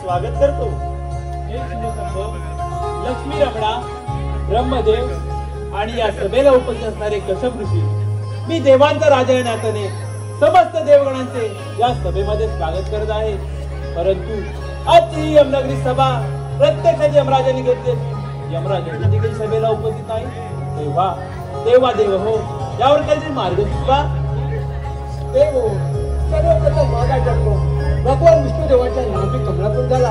स्वागत करतो। लक्ष्मी रमणा, ब्रह्मदेव आणि या सभेला उपस्थित असणारे कश्यप ऋषी, मी देवांत राजा या नात्याने समस्त देवगणांचे या सभेमध्ये स्वागत करत आहे। परंतु आजची ही यमनगरी सभा प्रत्यक्ष यमराजाने घेतली, यमराजांनी देखील सभेला उपस्थित नाही। तेव्हा देव हो, यावर काहीतरी मार्ग सुचवा। देव हो, सर्वप्रथम माझा जन्म भगवान विष्णुदेवाच्या नाभी कमलातून झाला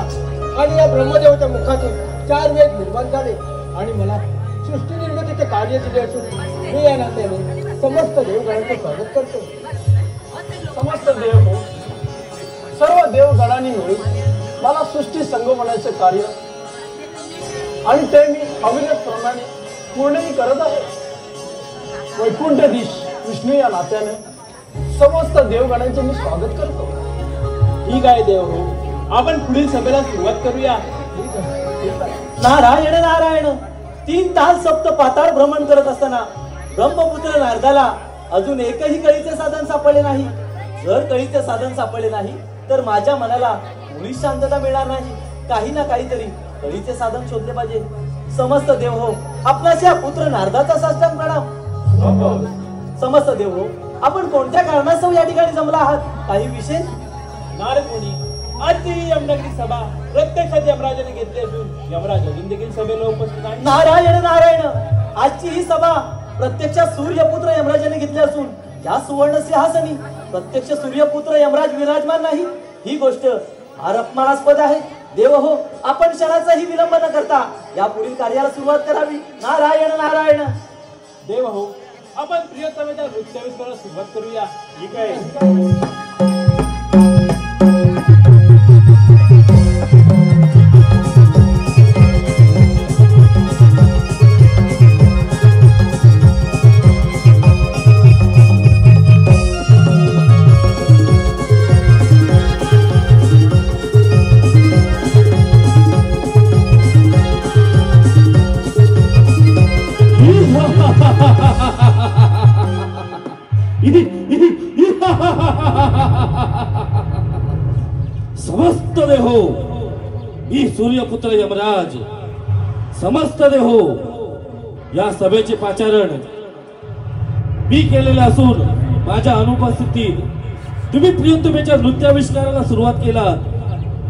आणि या ब्रह्मदेवाच्या मुखातून 4 वेद निर्माण झाले आणि मला सृष्टी निर्मितीचे कार्य दिले असून मी या नात्याने समस्त देवगणांचे स्वागत करतो। समस्त देव हो, सर्व देवगणांनी मिळून मला सृष्टी संगोपनाचे कार्य आणि ते मी अविरतप्रमाणे पूर्णही करत आहे। वैकुंठधीश विष्णू या नात्याने समस्त देवगणांचे मी स्वागत करतो। ठीक आहे देव हो, आपण पुढील सभेला सुरुवात करूया। नारायण नारायण। 3 तास सप्त पाताळ भ्रमण करत असताना ब्रह्मपुत्र नारदाला अजून एकही कळीचे साधन सापडले नाही। जर कळीचे साधन सापडले नाही तर माझ्या मनाला मुळीच शांतता मिळणार नाही। काही ना काहीतरी कळीचे साधन शोधले पाहिजे। समस्त देव हो, आपल्यास या पुत्र नारदाचा साष्टांग प्रणाम। समस्त देव हो, आपण कोणत्या कारणास्तव या ठिकाणी जमला आहात? काही विशेष? नारद मुनी, आजची यमनगरी सभा प्रत्यक्ष यमराजाने घेतली असून यमराज अजून देखील सभेला उपस्थित आहे। नारायण नारायण। आजची ही सभा प्रत्यक्ष सूर्यपुत्र यमराजाने घेतली असून या सुवर्ण सिंहासनी प्रत्यक्ष सूर्यपुत्र यमराज विराजमान नाही, ही गोष्ट फार अपमानास्पद आहे। देव हो, आपण क्षणाचाही विलंब न करता या पुढील कार्याला सुरुवात करावी। नारायण नारायण। देव हो, आपण प्रियतमेच्या नृत्याविष्काराला सुरुवात करूया। ठीक आहे। समस्त देहो, मी सूर्यपुत्र यमराज समस्त देहो या सभेचे पाचारण मी केलेले असून माझ्या अनुपस्थितीत तुम्ही प्रियतमेच्या नृत्याविष्काराला सुरुवात केला।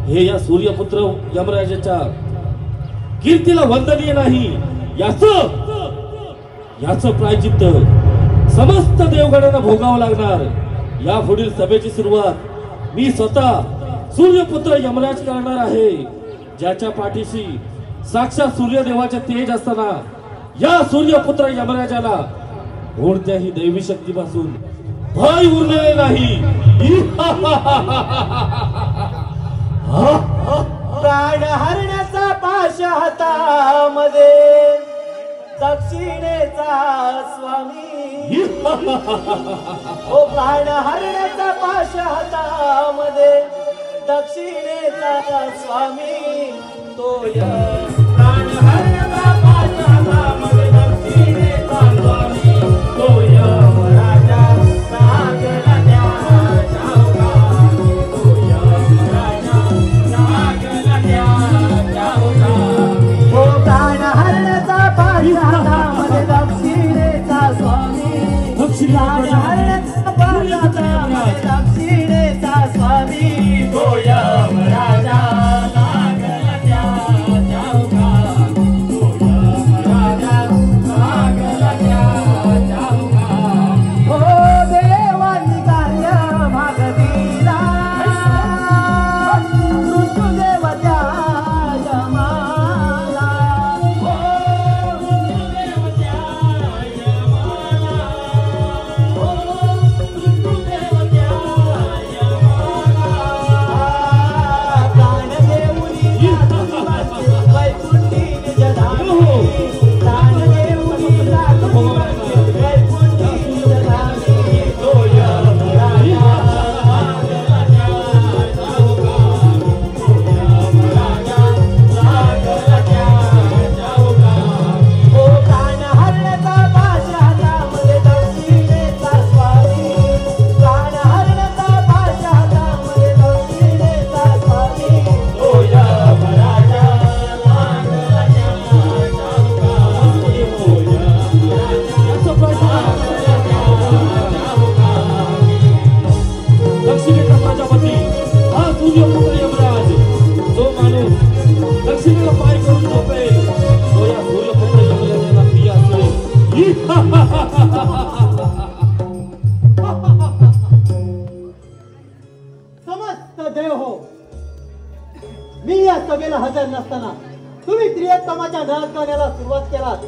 हे या सूर्यपुत्र यमराजाच्या कीर्तीला वंदनीय नाही। याच प्रायचित्त समस्त देवगणांना भोगावं लागणार. या पुढील सभेची सुरुवात मी स्वतः सूर्यपुत्र यमराज करणार आहे. ज्याच्या पाठीशी साक्षात सूर्यदेवाचे तेज असताना या सूर्यपुत्र यमराजाला कोणत्याही दैवी शक्तीपासून भय उरलेले नाही. प्राण हरण्याचा पाश हातामध्ये दक्षिणेचा स्वामी. ओ प्राण हरण्याचा पाश हातामध्ये दक्षिणेचा स्वामी. तो प्राण हरण्याचा पाश हातामध्ये दक्षिणेचा स्वामी. तो यमराजा नागला त्याच्या ओघामी. तो यमराजा नागला त्याच्या ओघामी. ओ प्राण हरण्याचा पाश हातामध्ये दक्षिणेचा स्वामी. प्राण हरण्याचा पाश हातामध्ये दक्षिणेचा स्वामी. तो यमराजा नागला त्याच्या ओघामी. तो यमराजा नागला त्याच्या ओघामी. ओ देवानी कार्य भागवीला मृत्यूदेवत्या यमाला. ओ मृत्यूदेवत्या यमाला. ओ मृत्यूदेवत्या यमाला. प्राण देऊनी वैकुंठी निजधामी. प्राण देऊनी वैकुंठी निजधामी. तो यमराजा नागला त्याच्या ओघामी. तो यमराजा नागला त्याच्या ओघामी. ओ प्राण हरण्याचा पाश हातामध्ये दक्षिणेचा स्वामी. प्राण हरण्याचा पाश हातामध्ये दक्षिणेचा स्वामी. तो यमराजा नागला त्याच्या ओघामी. तो यमराजा दक्षिणेचा प्रजापती हा सूर्यपुत्र यमराज. जो माणूस दक्षिणेला पाय करून झोपेल तो या सूर्यपुत्र यमराजाला प्रिय असेल. समस्त देव हो, मी या सभेला हजर नसताना तुम्ही त्रियत्तमाच्या नरकाण्याला सुरुवात केलात.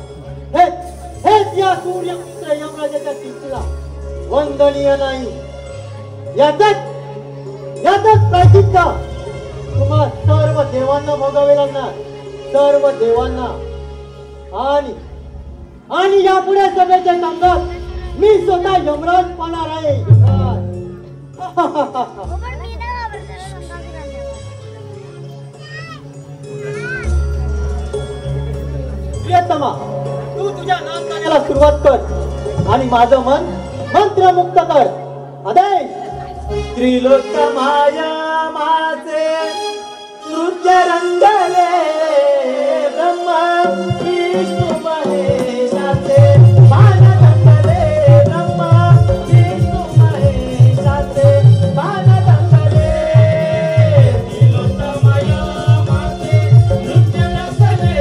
हेच या सूर्यपुत्र यमराजाच्या कीर्तीला वंदनीय नाही. यातच प्रायचित्त तुम्हा सर्व देवांना भोगावे लागणार. सर्व देवांना. आणि यापुढे सभेच्या कामकाज मी स्वतः यमराज पाहणार आहे. यमराज. प्रियतमा, तू तुझ्या नामगाण्याला सुरुवात कर आणि माझं मन मंत्रमुक्त कर. आदेश. त्रिलोकमाया माझे नृत्य रंगले. ब्रह्मा विष्णू महेशाचे बाण रंगले. ब्रह्मा विष्णू महेशाचे बाण रंगले. त्रिलोकमाया माझे नृत्य रंगले.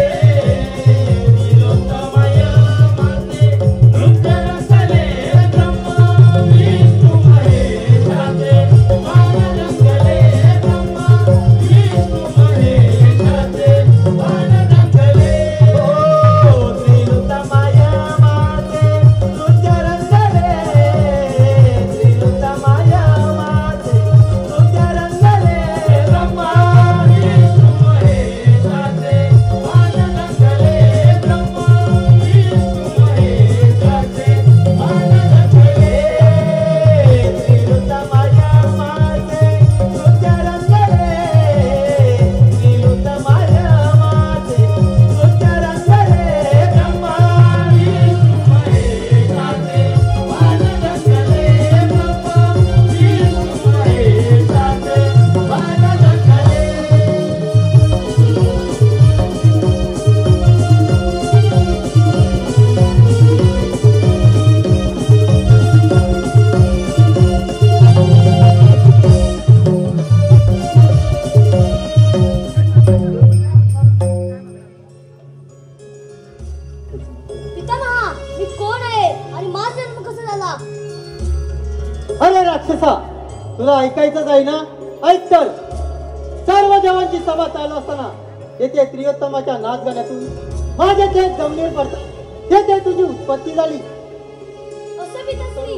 त्रिलोकमाया माझे नृत्य रंगले. ब्रह्मा विष्णू महेशाचे बाण रंगले. ब्रह्मा विष्णू महेशाचे बाण रंगले. ओ त्रिलोका झाला. अरे राक्षसा, तुला ऐकायचं आहे ना? ऐक तर. सर्व देवांची सभा चालू असताना येथे त्रियोत्तमाच्या नाच गाण्यातून माझे ते जमिनीवर पडतात. तेथे तुझी उत्पत्ती झाली. असं बी तसली.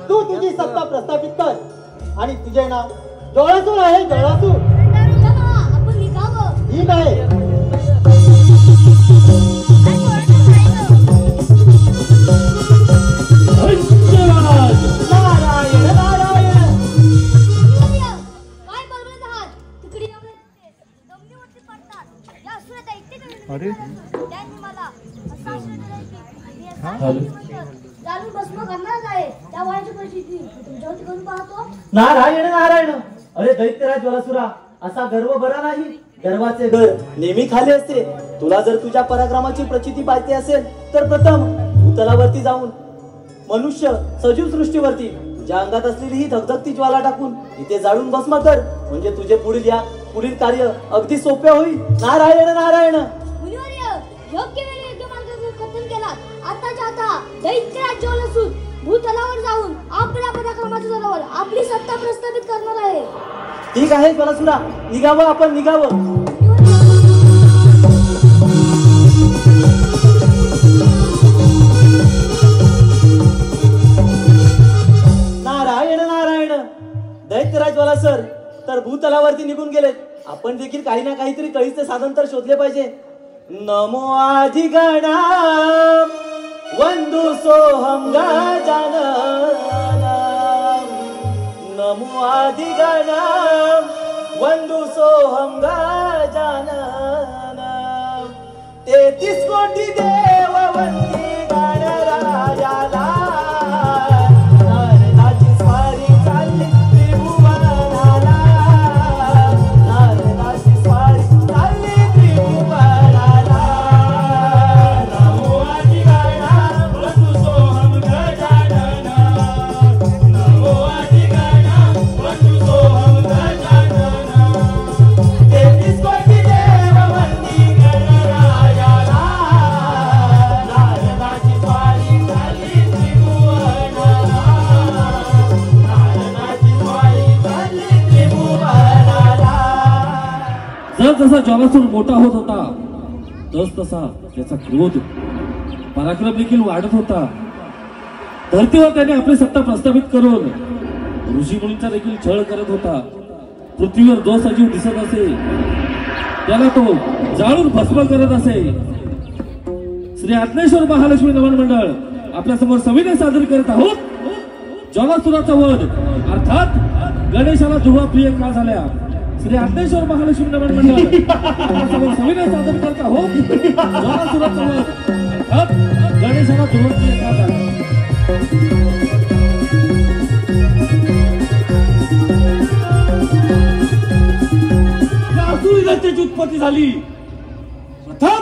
तू तुझी सत्ता प्रस्थापित कर आणि तुझे नाव जळासूर आहे. जळासूर. चला, आपण निघावं. ठीक आहे. नारायण नारायण. काय बडबडत आहात? तिकडे जमिनीवरती पडतात. या असुराचा इथे त्यांनी मला असा आश्रय दिला की मी असा जाणून भस्म करणारच आहे. त्या वयाची परिस्थिती तुमच्यावरती करून पाहतो. नारायण नारायण. अरे दैत्यराज ज्वालासुरा, असा गर्व बरा नाही. गर्वाचे घर नेहमी खाली असते. तुला जर तुझ्या पराक्रमाची प्रचिती पाहिजे असेल तर प्रथम भूतलावरती जाऊन मनुष्य सजीव सृष्टीवरती तुझ्या अंगात असलेली ही धगधगती ज्वाला टाकून इथे जाळून भस्म कर. म्हणजे तुझे पुढील कार्य अगदी सोपे होईल. नारायण नारायण. मुनिवर्य, योग्य वेळी योग्य मार्गाने कथन केलात. आताच्या आता दैत्यराज ज्वालासूर भूतलावर जाऊन आपल्या पराक्रमाच्या जोरावर आपली सत्ता प्रस्थापित करणार आहे. ठीक आहे ज्वालासुरा, निघावं आपण निघावं. नारायण नारायण. दैत्यराज ज्वालासर तर भूतलावरती निघून गेलेत. आपण देखील काही ना काहीतरी कळीचे साधन तर शोधले पाहिजे. नमो अधिगणाम वंदु सोहम गजानन. नमो अधिगणाम वंदु सोहम गजानन. 33 कोटी देव वंदी गणरायाला. नारदाची स्वारी चालली त्रिभुवनाला. नारदाची स्वारी चालली त्रिभुवनाला. नमो अधिगणाम वंदु सोहम गजानन. नमो अधिगणाम वंदु सोहम गजानन. 33 कोटी देव वंदी गणरायाला. नारदाची स्वारी चालली त्रिभुवनाला. नारदाची स्वारी चालली त्रिभुवनाला. जसा ज्वालासूर मोठा होत होता तसा त्याचा क्रोध पराक्रम देखील वाढत होता. धर्तीवर त्याने आपली सत्ता प्रस्थापित करून ऋषी मुनींचा देखील छळ करत होता. पृथ्वीवर जो सजीव दिसत असे त्याला तो जाळून भस्म करत असे. श्री आज्ञेश्वर महालक्ष्मी नमन मंडळ आपल्या समोर सविनय सादर करत आहोत. ज्वालासुराचा वध अर्थात गणेशाला दुर्वा प्रिय का झाल्या. श्री आज्ञेश्वर महालक्ष्मी नमन मंडळ आपल्या समोर सविनय सादर करत आहोत. ज्वालासुराचा वध अर्थात गणेशाला दुर्वा प्रिय का झाल्या. त्याची उत्पत्ती झाली. प्रथम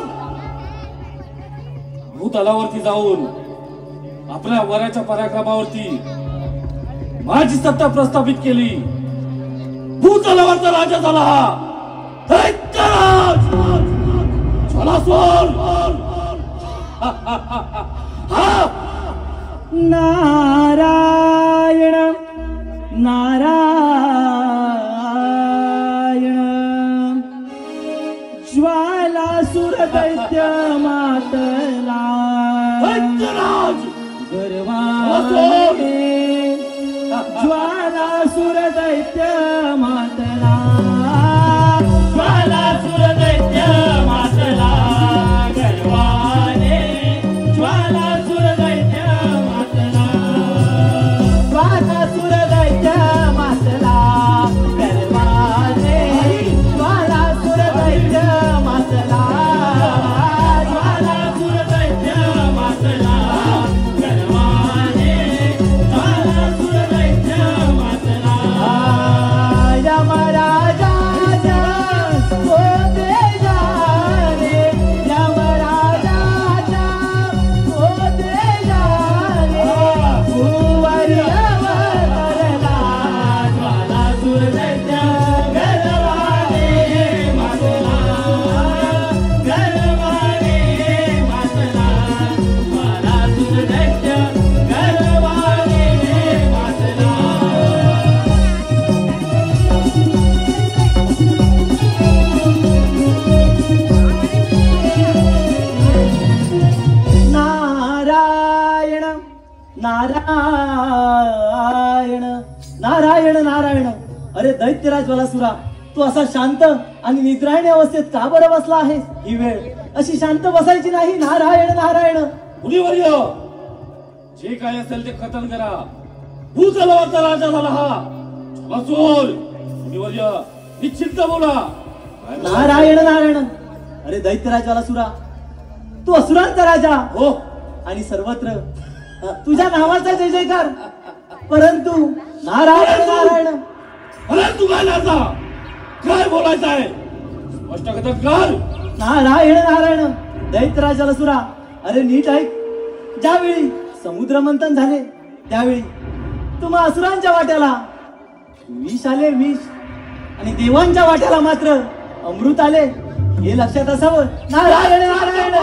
भूतलावरती जाऊन आपल्या वराच्या पराक्रमावरती माझी सत्ता प्रस्थापित केली. भूतलावरचा राजा झाला हा दैत्यराज ज्वालासूर. नारायण नारायण. ज्वालासूर दैत्य मातला. दैत्यराज गर्वाने ज्वालासूर दैत्य मातला. ज्वालासूर दैत्य मातला. गर्वाने ज्वालासूर दैत्य मातला. ज्वालासूर दैत्य मातला. गर्वाने ज्वालासूर दैत्य मातला. ज्वालासूर दैत्य मातला. गर्वाने ज्वालासूर दैत्य मातला. नारायण नारायण नारायण. अरे दैत्यराज बलासुरा, तू असा शांत आणि निद्रायणी अवस्थेत का बरं बसला आहेस? ही वेळ अशी शांत बसायची नाही. नारायण नारायण. मुनिवर्य, जे काय असेल ते कथन करा. भूतलावरचा राजा झाला हा चोर. मुनिवर्य, निश्चिंत बोला. नारायण नारायण. अरे दैत्यराज बलासुरा, तू असुरांचा राजा हो, आणि सर्वत्र तुझ्या नावाचा जय जयकार. परंतु नारायण नारायण. अरे तू काय नाचा? काय बोलायचं आहे? स्पष्ट कथन कर. नारायण नारायण. दैत्यराज बलासुरा, अरे नीट ऐक. ज्यावेळी समुद्र मंथन झाले त्यावेळी तुम्हा असुरांच्या वाट्याला विष आले, विष, आणि देवांच्या वाट्याला मात्र अमृत आले. हे लक्षात असावं. नारायण नारायण.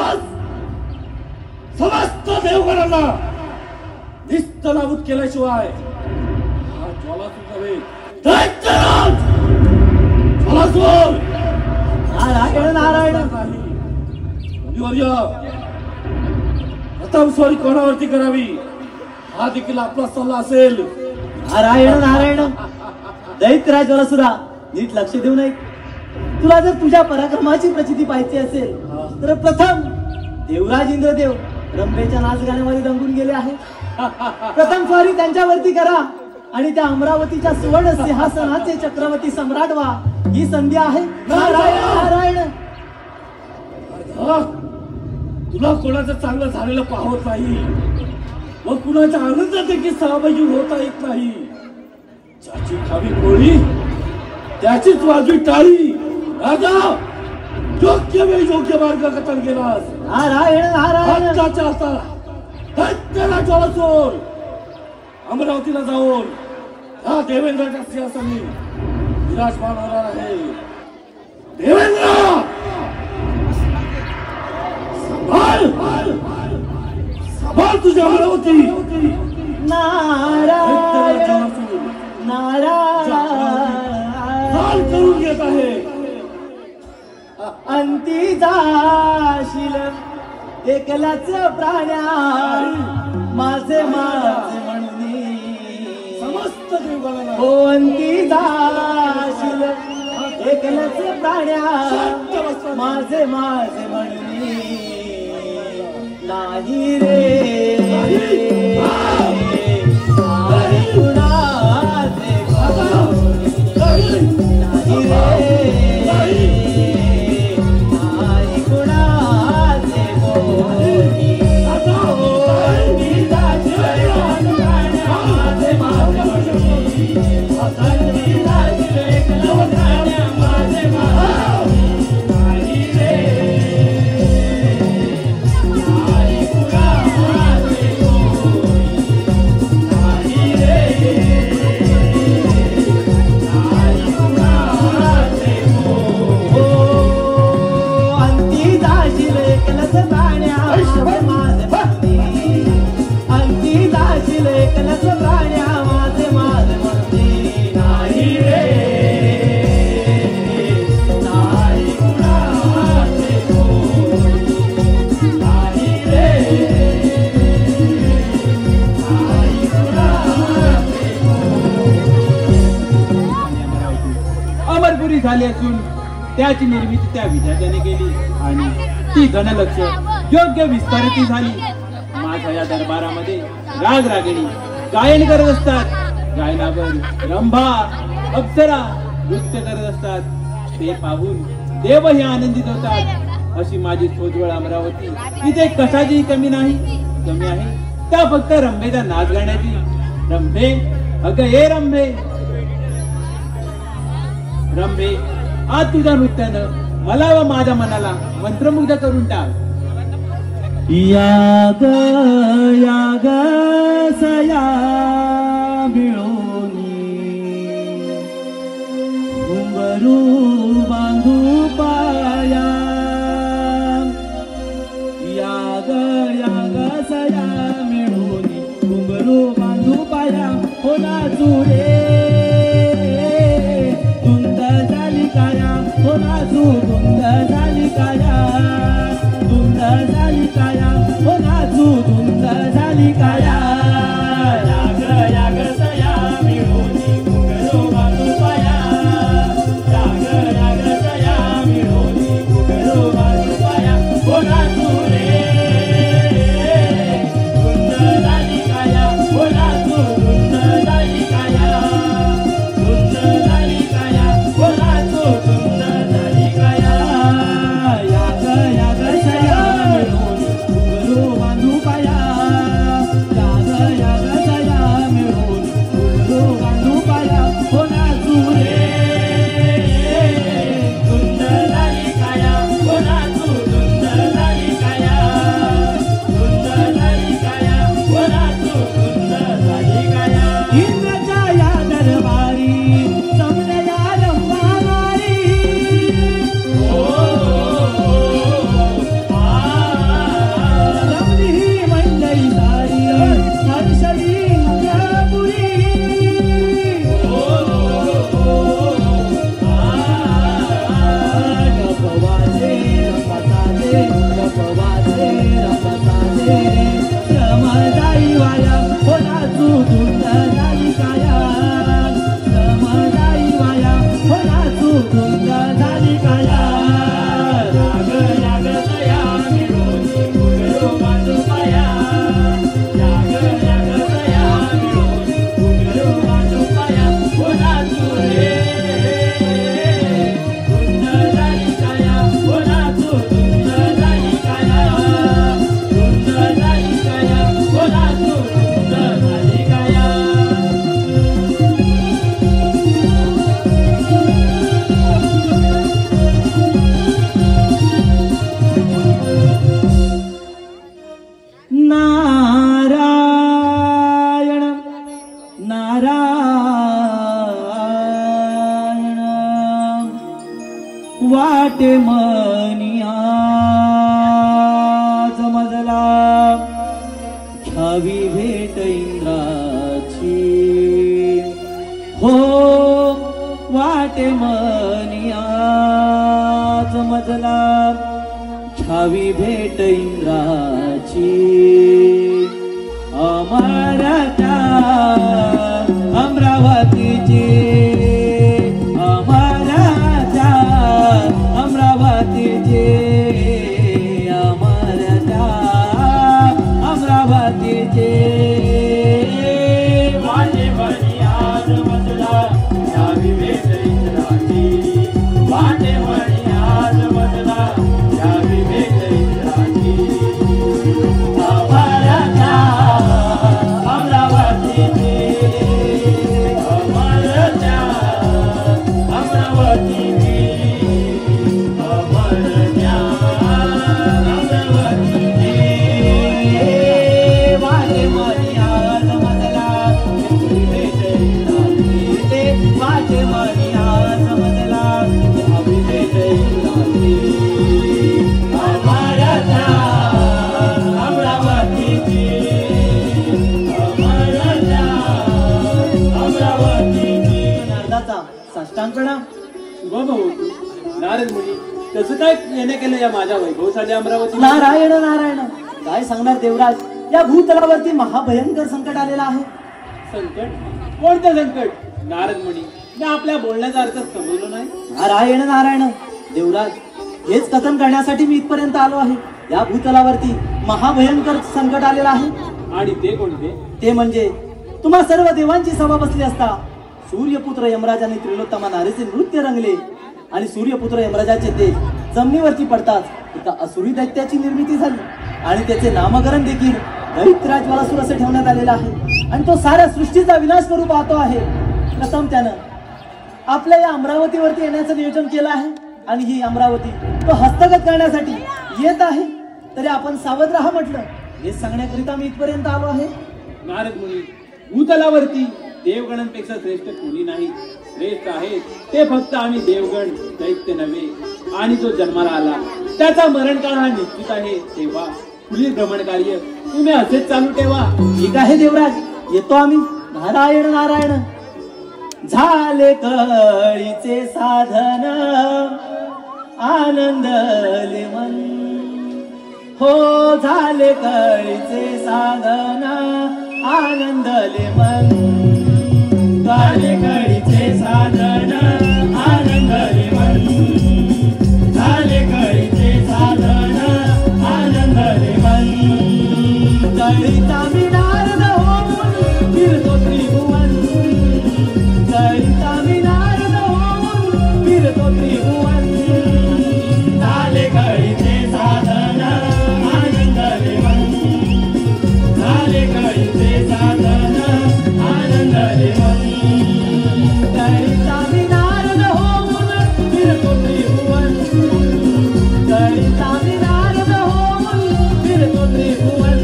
समस्त देवगणांना निस्तनाभूत केल्याशिवाय हा ज्वालासूर नव्हे, दैत्यराज ज्वालासूर नारायण नारायण. मुनिवर्य, प्रथम स्वारी कोणावरती करावी हा देखील आपला सल्ला असेल. नारायण नारायण. दैत्यराज बलासुरा, नीट लक्ष देऊ नये. तुला जर तुझ्या पराक्रमाची प्रचिती पाहिजे असेल तर प्रथम देवराज इंद्रदेव रंभेच्या नाच गाण्यामध्ये दंगून गेले आहे. प्रथम स्वारी त्यांच्यावरती करा आणि त्या अमरावतीच्या सुवर्ण सिंहासनाचे चक्रवर्ती सम्राट व्हा. ही संधी आहे. नारायण नारायण. तुला कोणाचं चांगलं झालेलं पाहत नाही व कुणाच्या आनंदात देखील सहभागी होता येत नाही. ज्याची खावी कोळी त्याचीच वाजवी टाळी. राजा, योग्य वेळी योग्य मार्ग कथन केलास. नारायण नारायण. हक्काच्या आता दैत्यराज ज्वालासूर अमरावतीला जाऊन या देवेंद्राच्या सिंहासनी विराजमान होणार आहे. देवेंद्र, सांभाळ तुझी अमरावती. नारायण नारायण. करून घेत आहे. अंती जाशील एकलाच प्राण्या माझे माझे म्हणून. समस्त देवगणांना हो अंती जाशील एकलाच प्राण्या माझे माझे म्हणून. नाही रे नाही कुणाचे नाही रे झाली असून त्याची निर्मिती त्या विधात्याने केली आणि ती धनलक्ष योग्य विस्तारित झाली. माझ्या या दरबारामध्ये राग रागिणी गायन करत असतात. गायनावर रंभा अप्सरा नृत्य करत असतात. ते पाहून देवही आनंदित होतात. अशी माझी सोजवळ अमरावती इथे कशाची कमी नाही. कमी आहे त्या फक्त रंभेचा नाच गाण्याची. रंभे, अगं हे रंभे, रंभे, आज तुझ्या नृत्यानं मला व माझ्या मनाला मंत्रमुग्ध करून टाक. याग याग सया मिळोनी घुंगरू बांधू पाया. याग याग सया मिळोनी घुंगरू बांधू पाया. हो नाचू रे धुंद झाली काया. हो नाचू धुंद झाली काया. धुंद झाली काया. हो नाचू धुंद झाली काया. छावी भेट इंद्राची हो वाटे मनियाच मजला छावी भेट इंद्राची अमराच्या अमरावतीची अमराच्या अमरावतीची अमराच्या अमरावतीची वाटे मनियाच मजला छावी भेट इंद्राची वाटे मनियाच मजला छावी भेट इंद्राची अमराच्या अमरावतीची अमराच्या अमरावतीची अमराच्या अमरावतीची वाटे मनियाच मजला छावी भेट इंद्राची वाटे मनियाच मजला छावी भेट इंद्राची अमराच्या अमरावतीची अमराच्या अमरावतीची नारदाचा साष्टांग प्रणाम. नारद मुनी कसं काय येणे केलं या माझ्या वैभवशाली अमरावती? नारायण नारायण काय सांगणार देवराज, या भूतलावरती महाभयंकर संकट आलेलं आहे. संकट? कोणतं संकट? नारद मुनी मी आपल्या बोलण्याचा अर्थ समजलो नाही. नारायण नारायण देवराज, हेच कथन करण्यासाठी मी इथपर्यंत आलो आहे. या भूतलावरती महाभयंकर संकट आलेलं आहे. आणि ते कोणते? ते म्हणजे तुम्हा सर्व देवांची सभा बसली असता सूर्यपुत्र यमराजाने त्रिलोत्तमा नारीचे नृत्य रंगले आणि सूर्यपुत्र यमराजाचे तेज जमिनीवरती पडताच एका असुरी दैत्याची निर्मिती झाली आणि त्याचे नामकरण देखील दैत्यराज ज्वालासूर असे ठेवण्यात आलेलं आहे. आणि तो साऱ्या सृष्टीचा विनाश करू पाहतो आहे. प्रथम त्यानं आपल्या या अमरावतीवरती येण्याचं नियोजन केलं आहे आणि ही अमरावती तो हस्तगत करण्यासाठी येत आहे. तरी आपण सावध राहा म्हटलं. हे सांगण्याकरिता मी इथपर्यंत आलो आहे. नारद मुनी भूतलावरती देवगणांपेक्षा श्रेष्ठ कोणी नाही. श्रेष्ठ आहे ते फक्त आम्ही देवगण, दैत्य नव्हे. आणि जो जन्माला आला त्याचा मरणकाळ हा निश्चित आहे. तेव्हा पुढील भ्रमण कार्य तुम्ही असेच चालू ठेवा. ठीक आहे देवराज, येतो आम्ही. नारायण नारायण. झाले कळीचे साधन आनंदले मन हो झाले कळीचे साधन आनंदले मन झाले कळीचे साधन आनंदले मन झाले कळीचे साधन आनंदले मन कळीचा मी नारद होऊन फिरतो त्रिभुवन कळीचा मी नारद होऊन फिरतो त्रिभुवन झाले कळीचे साधन आनंदले मन झाले कळीचे साधन आनंदले मन कळीचा मी नारद होऊन फिरतो त्रिभुवन कळीचा मी नारद होऊन फिरतो त्रिभुवन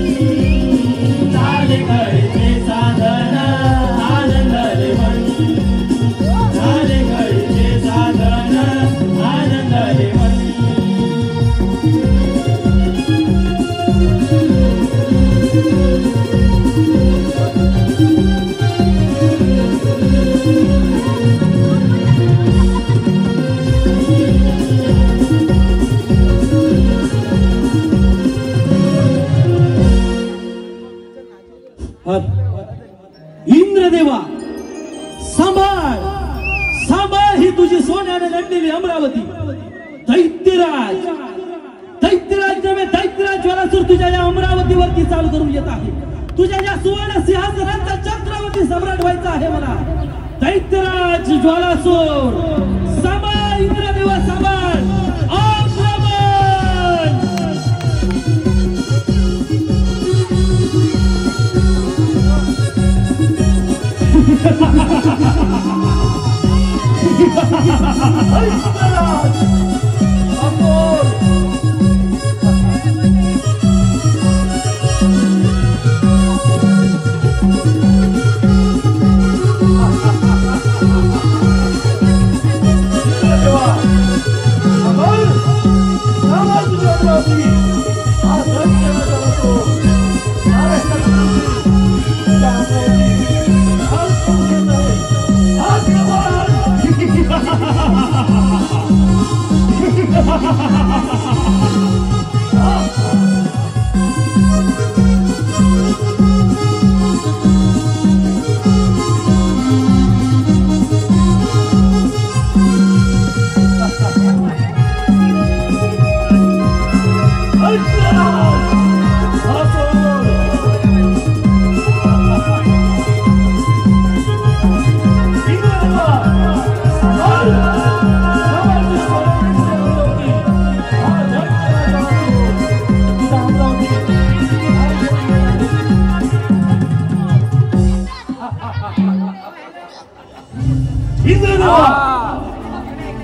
झाले कळीचे साधन आनंदले मन झाले कळीचे साधन आनंदले मन इंद्रदेवा सांभाळ सांभाळ ही तुझी सोन्याने लढलेली अमरावती. दैत्यराज नव्हे दैत्यराज ज्वालासूर तुझ्या या अमरावतीवरती चालू करून येत आहे. तुझ्या या सुवर्ण सिंहासनाचा चक्रवर्ती सम्राट व्हायचा आहे मला. दैत्यराज ज्वालासूर सांभाळ इंद्रदेवा सांभाळ. महाराष्ट्रात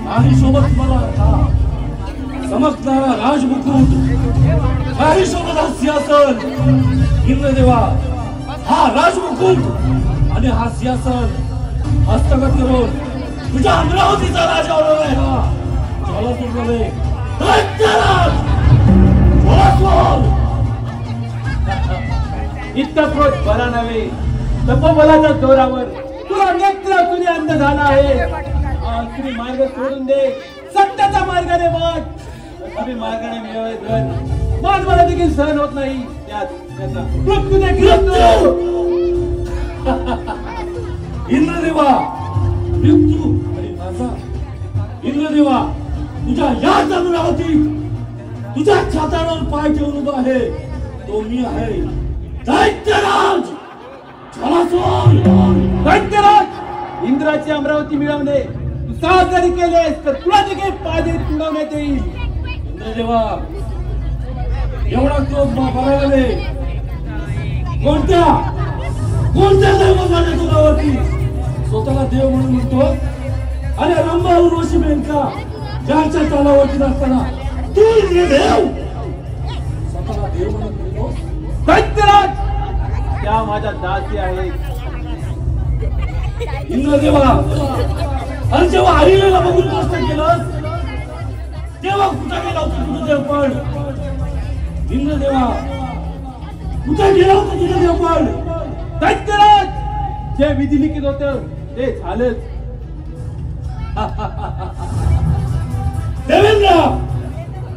काही सोबत मला चमकणारा राजमुकुट, काही सोबत हा सिंहासन. इंद्रदेवा, हा राजमुकुट आणि हा सिंहासन हस्तगत करून तुझ्या अमरावतीचा राजा होणार आहे. हा ज्वालासूरमध्ये इतका क्रोध बरा नव्हे. तपोबलाच्या जोरावर तुला नेत्र तुझे अंध झाला आहे. तुम्ही मार्ग सोडून दे, सत्याच्या मार्गाने बघ. तुम्ही मार्गाने मिळवले धन माझ मला देखील सहन होत नाही. त्यात त्याचा मृत्यू देखील असतो. इंद्रदेवा, मृत्यू आणि माझा. इंद्रदेवा, तुझ्या या अमरावती तुझ्या छातावर पाय ठेवून उभा आहे तो मी आहे दैत्यराज ज्वालासूर. दैत्यराज, इंद्राची अमरावती मिळवणे तू साथ जरी केलेस तर तुला देखील पाय मिळवण्यात येईल. इंद्रदेवा, एवढा क्रोध बघायला नाही. कोणत्या दैवताच्या तुझ्यावरती स्वतःला देव म्हणून म्हणतो? अरे रंभा उर्वशी मेनका ज्यांच्या तालावरती नसताना तू इंद्रदेव स्वतःला देव म्हणून म्हणतो? दैत्यराज, त्या माझ्या दासी आहेत. इंद्रदेवा, अरे जेव्हा हरिलेला बघून नष्ट केलं तेव्हा कुठे गेला होता तुझं देवपण? इंद्रदेवा, कुठे गेला होता तुझं देवपण? दैत्यराज, जे विधी लिखित होत ते झालंच. देवेंद्र,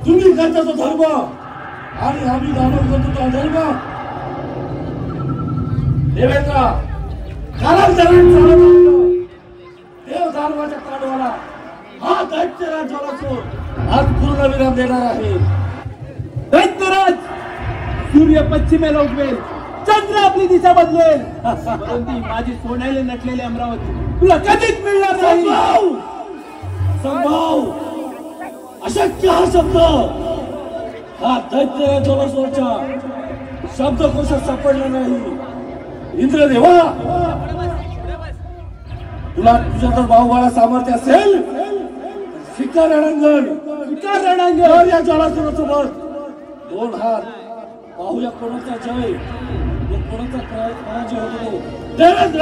तुम्ही करता तो धर्म आणि आम्ही दानव करतो तो अधर्म. देवेंद्र, देव दानवाच्या तांडवाला हा दैत्यराज ज्वालासूर आज पूर्ण विराम देणार आहे. दैत्यराज, सूर्य पश्चिमेला उगवेल, चंद्र आपली दिशा बदलेल, परंतु माझी सोन्याने नटलेली अमरावती तुला कधीच मिळणार नाही. संभाव, अशक्य हा शब्द हा दैत्यराज ज्वालासूरच्या शब्दकोशात सापडला नाही. इंद्रदेवा, तुला तुझ्या तर बाहुबाळा सामर्थ्य असेल शिकार रणांगण या ज्वालासूरासोबत दोन हात पाहूया कोणाचा जय कोणाचा पराजय होतो. देवेंद्र,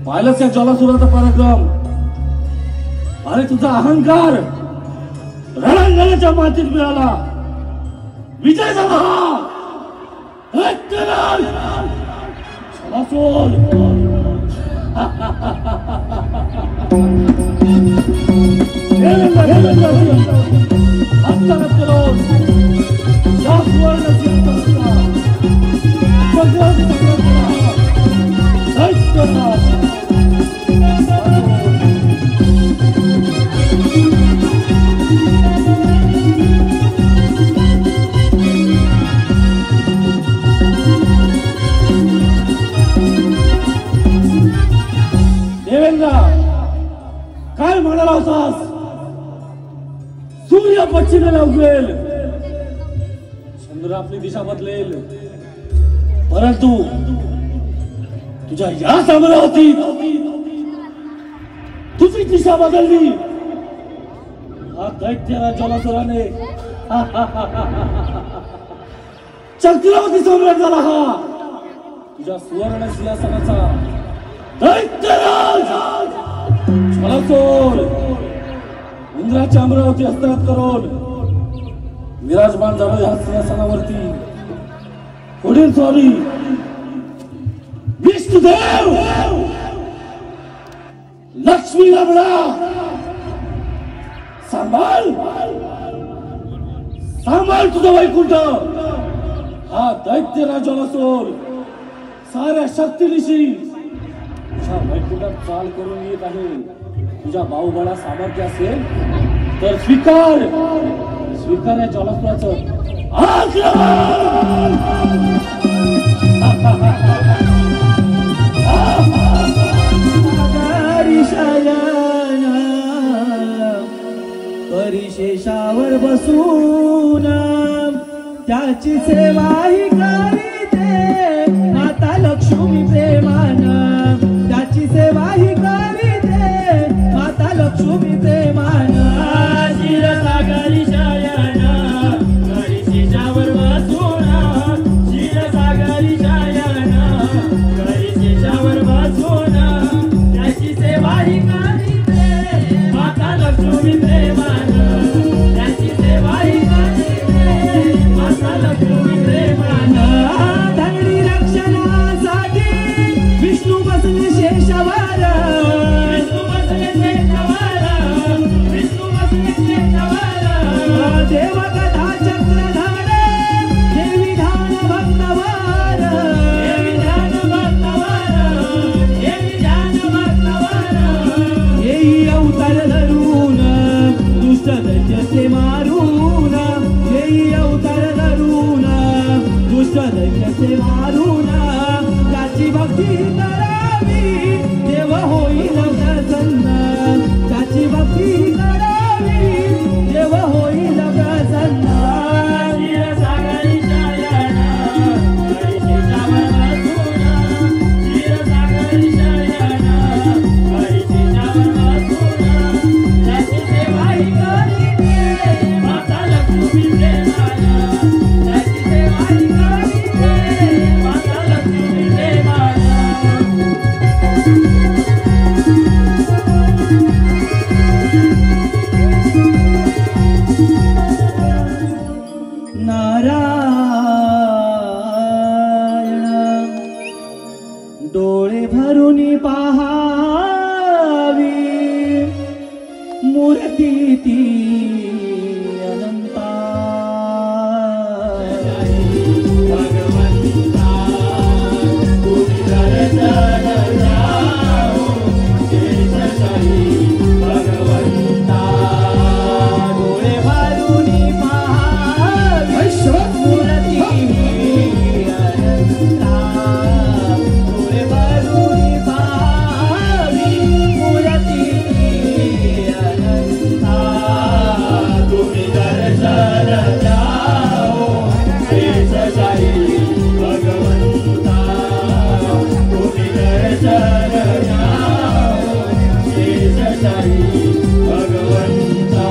पाहिलंच या ज्वालासूराचा पराक्रम आणि तुझा अहंकार रणांगणाच्या मातीत मिळाला. विजय झाला ज्वालासूर. हस्तगत करून या काय म्हणाला होतास? सूर्य पश्चिमेला उगवेल, चंद्र आपली दिशा बदलेल, परंतु तुझ्या या अमरावतीत तुझी दिशा बदलली. हा दैत्य जलासुराने चक्रवर्ती सम्राट झाला. हा तुझ्या सुवर्ण सिंहासनाचा दैत्यराज जलासुर इंद्राची अमरावती हस्तगत करून विराजमान झालो या सिंहासनावरती. पुढील स्वारी विष्णुदेव, लक्ष्मी रमणा, सांभाळ सांभाळ तुझं वैकुंठ. हा दैत्यराज जलासुर साऱ्या शक्तीनिशी तुझ्या वैकुंठात चाल करून येत आहे. तुझ्या बाहुबळा सामर्थ्य असेल तर स्वीकार स्वीकार या जलासुराचं आक्रमण. परिशेषावर बसून त्याची सेवाही करीते माता लक्ष्मी प्रेमान. त्याची सेवाही करीते माता लक्ष्मी प्रेमान. क्षीरसागरी शयन परिशेषावर बसून, क्षीरसागरी शयन परिशेषावर बसून त्याची सेवाही करीते माता लक्ष्मी प्रेमान. त्याची सेवाही करीते माता लक्ष्मी प्रेमान. धरणी रक्षणासाठी विष्णू बसले शेषावर. विष्णू बसले शेषावर, विष्णू बसले शेषावर. देव कथा चक्रधार देवी ध्यान भक्तवर. देवी ध्यान भक्तवर, देवी ध्यान भक्तवर. येई अवतार धरून दुष्ट दैत्याचे मारून. येई अवतार धरून दुष्ट दैत्याचे मारून. त्याची भक्ती करावी देव होईल प्रसन्न. त्याची भक्ती करावी देव होईल प्रसन्न. क्षीरसागरी शयन परिशेषावर बसून, क्षीरसागरी शयन परिशेषावर बसून त्याची सेवाही करीते माता लक्ष्मी प्रेमान. त्याची सेवाही करीते माता लक्ष्मी प्रेमान. नारायण डोळे भरून पाहावी मूर्ती ती अनंता. भगवंता तुम्ही दर्शन द्याओ, शेषशाही भगवंता. डोळे भरून पाहावी मूर्ती अनंता. डोळे भरून पाहावी मूर्ती अनंता. तुम्ही दर्शन द्याओ, शेषशाही भगवंता. तुम्ही दर्शन द्याओ, शेषशाही भगवंता.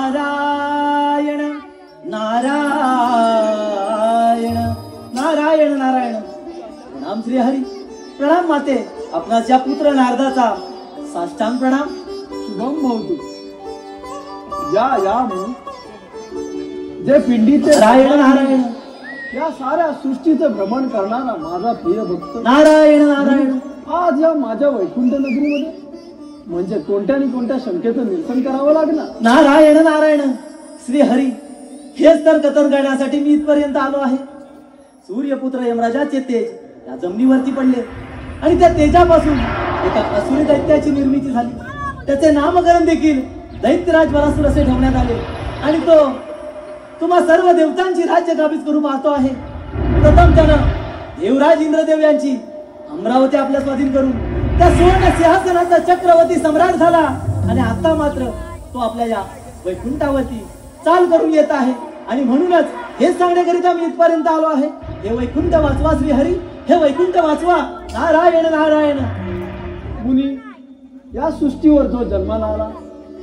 नारायण नारायण नारायण नारायण. प्रणाम श्री हरी. प्रणाम माते. आपणास या पुत्र नारदाचा साष्टांग प्रणाम. शुभम भवतु. या या म्हणून जे पिंडीचे नारायण नारायण या साऱ्या सृष्टीचं भ्रमण करणारा माझा प्रिय भक्त नारायण नारायण. आज या माझ्या वैकुंठ नगरीमध्ये म्हणजे कोणत्या आणि कोणत्या शंकेचं निरसन करावं लागणार. नारायण नारायण. श्री हरी हेच तर कथन करण्यासाठी मी इथपर्यंत आलो आहे. सूर्यपुत्र यमराजाचे तेज या जमिनीवरती पडले आणि त्या तेजापासून एका असुरी दैत्याची निर्मिती झाली. त्याचे नामकरण देखील दैत्यराज बलासुर असे ठेवण्यात आले आणि तो तुम्हा सर्व देवतांची राज्य काबीज करू पाहतो आहे. प्रथम त्यानं देवराज इंद्रदेव यांची अमरावती आपल्या स्वाधीन करून त्या सुवर्ण सिंहासनाचा चक्रवर्ती सम्राट झाला आणि आता मात्र तो आपल्या या वैकुंठावरती चाल करून येत आहे. आणि म्हणूनच हेच सांगण्याकरिता मी इथपर्यंत आलो आहे. हे वैकुंठ वाचवा श्री हरी, हे वैकुंठ वाचवा. नारायण नारायण. मुनी, या सृष्टीवर जो जन्माला आला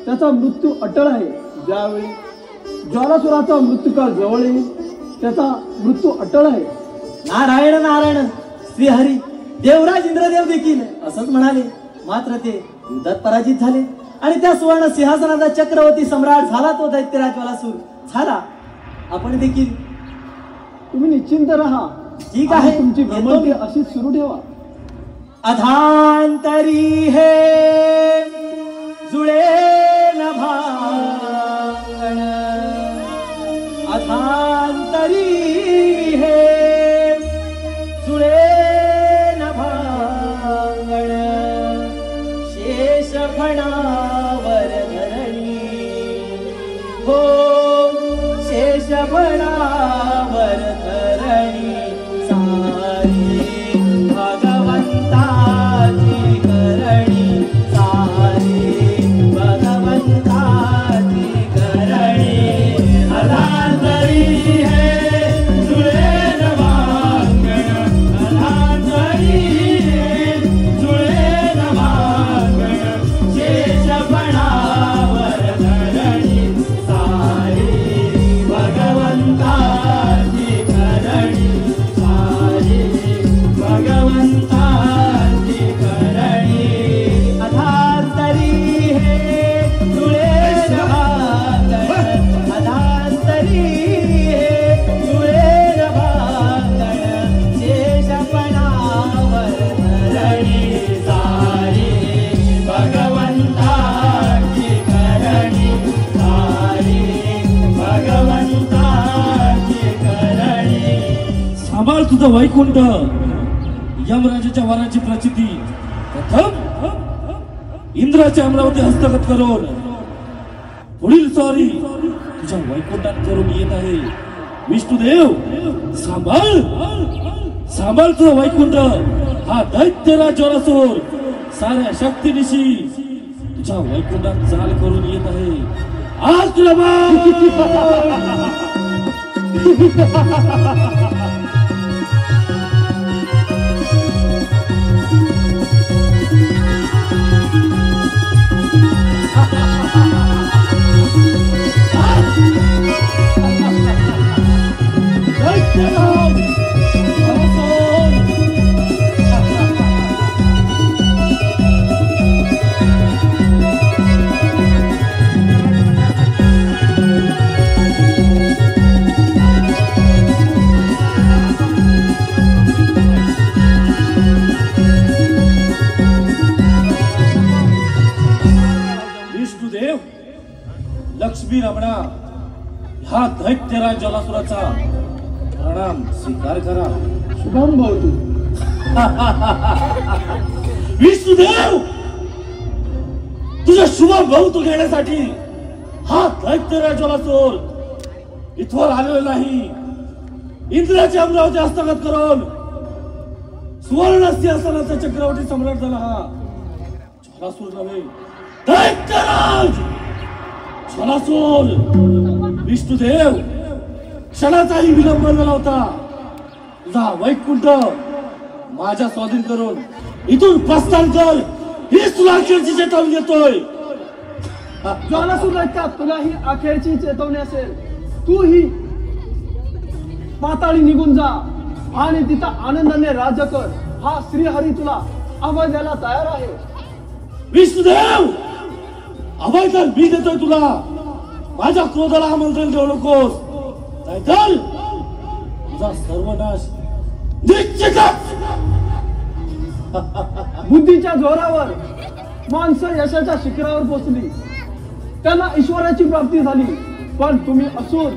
त्याचा मृत्यू अटळ आहे. ज्यावेळी ज्वालासुराचा मृत्यूकाळ जवळ येईल त्याचा मृत्यू अटळ आहे. नारायण नारायण. श्री हरी देवराज इंद्रदेव देखील असंच म्हणाले, मात्र ते युद्धात पराजित झाले आणि त्या सुवर्ण सिंहासनाचा चक्रवर्ती सम्राट झाला तो दैत्यराज ज्वालासूर झाला. आपण देखील तुम्ही निश्चिंत राहा. ठीक आहे, तुमची येतो भ्रमंती मी. अशीच सुरू ठेवा. अधांतरी हे जुळे न भांगण, अधांतरी हे जुळे न भांगण, शेष फणावर धरणी हो, शेष फणावर धरणी सारी भगवंताची करणी, सारी भगवंताची करणी. अधांतरी हे जुळे न भांगण, अधांतरी हे जुळे न भांगण, शेष फणावर धरणी सारी भगवंताची करणी, सारी भगवंताची करणी. अधांतरी हे जुळे न भांगण, अधांतरी हे जुळे न भांगण, शेष फणावर धरणी सारी भगवंताची करणी, सारी भगवंताची करणी. सांभाळ तुझं वैकुंठ. यमराजाच्या वराची प्रचिती प्रथम इंद्राच्या अमरावती हस्तगत करून पुढील स्वारी तुझ्या वैकुंठात करून येत आहे. विष्णुदेव सांभाळ, सांभाळ तुझं वैकुंठ. हा दैत्यराज ज्वालासूर साऱ्या शक्तीनिशी तुझ्या वैकुंठात चाल करून येत आहे. आज तुला विष्णुदेव, लक्ष्मी रमणा, ह्या दैत्यराज ज्वालासुराचा प्रणाम स्वीकार करा. शुभम भवतु. विष्णुदेव, तुझ्या शुभ भवतु घेण्यासाठी हा दैत्यराज ज्वालासूर इथवर आलेला नाही. इंद्राची अमरावती हस्तगत करून सुवर्ण सिंहासनाचा चक्रवर्ती सम्राट झाला हा ज्वालासूर नव्हे, दैत्यराज ज्वालासूर. विष्णुदेव, क्षणाचाही विलंब न लावता तुझा वैकुंठ माझ्या स्वाधीन करून इथून प्रस्थान कर. हीच तुला अखेरची चेतावणी देतोय. ज्वालासूर दैत्या, तुला ही अखेरची चेतवणी असेल. तू ही पाताळी निघून जा आणि तिथं आनंदाने राज्य कर. हा श्रीहरी तुला अभय द्यायला तयार आहे. विष्णुदेव, अभय तर मी देतोय तुला. माझ्या क्रोधाला आमंत्रण देऊ नकोस, नाहीतर तुझा सर्वनाश निश्चितच. बुद्धीच्या जोरावर माणसं यशाच्या शिखरावर पोहोचली, त्यांना ईश्वराची प्राप्ती झाली. पण तुम्ही असून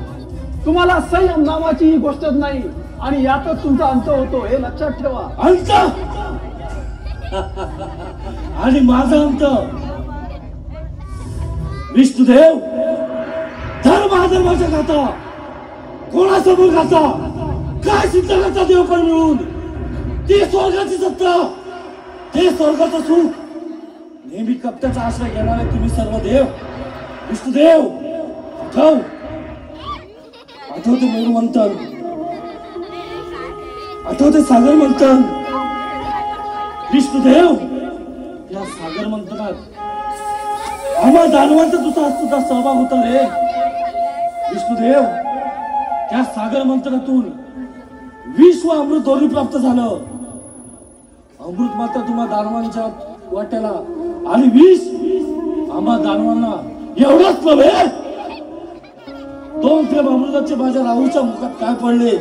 तुम्हाला संयम नावाची ही गोष्टच नाही आणि यातच तुमचा अंत होतो, हे लक्षात ठेवा. अंत आणि माझा अंत. विष्णुदेव, धर्म अधर्माच्या गाथा कोणासमोर घाता काय सिद्ध करता देवपण मिळून ती स्वर्गाची सत्ता ते स्वर्गाचं सुख नेहमी कप्त्याचा आश्रय घेणारे तुम्ही सर्व देव विष्णुदेव आठवते मेरू मंथन आठवते सागर मंथन विष्णुदेव या सागर मंथनात आम्हा दानवांचा तुझा सुद्धा सहभाग होता रे विष्णुदेव त्या सागर मंथनातून विश्व अमृत दोन्ही प्राप्त झालं अमृत मात्र तुम्हा दानवांच्या वाट्याला आणि विष आम्हा दानवांना एवढाच नव्हे दोन थेंब अमृताचे माझ्या राहूच्या मुखात काय पडले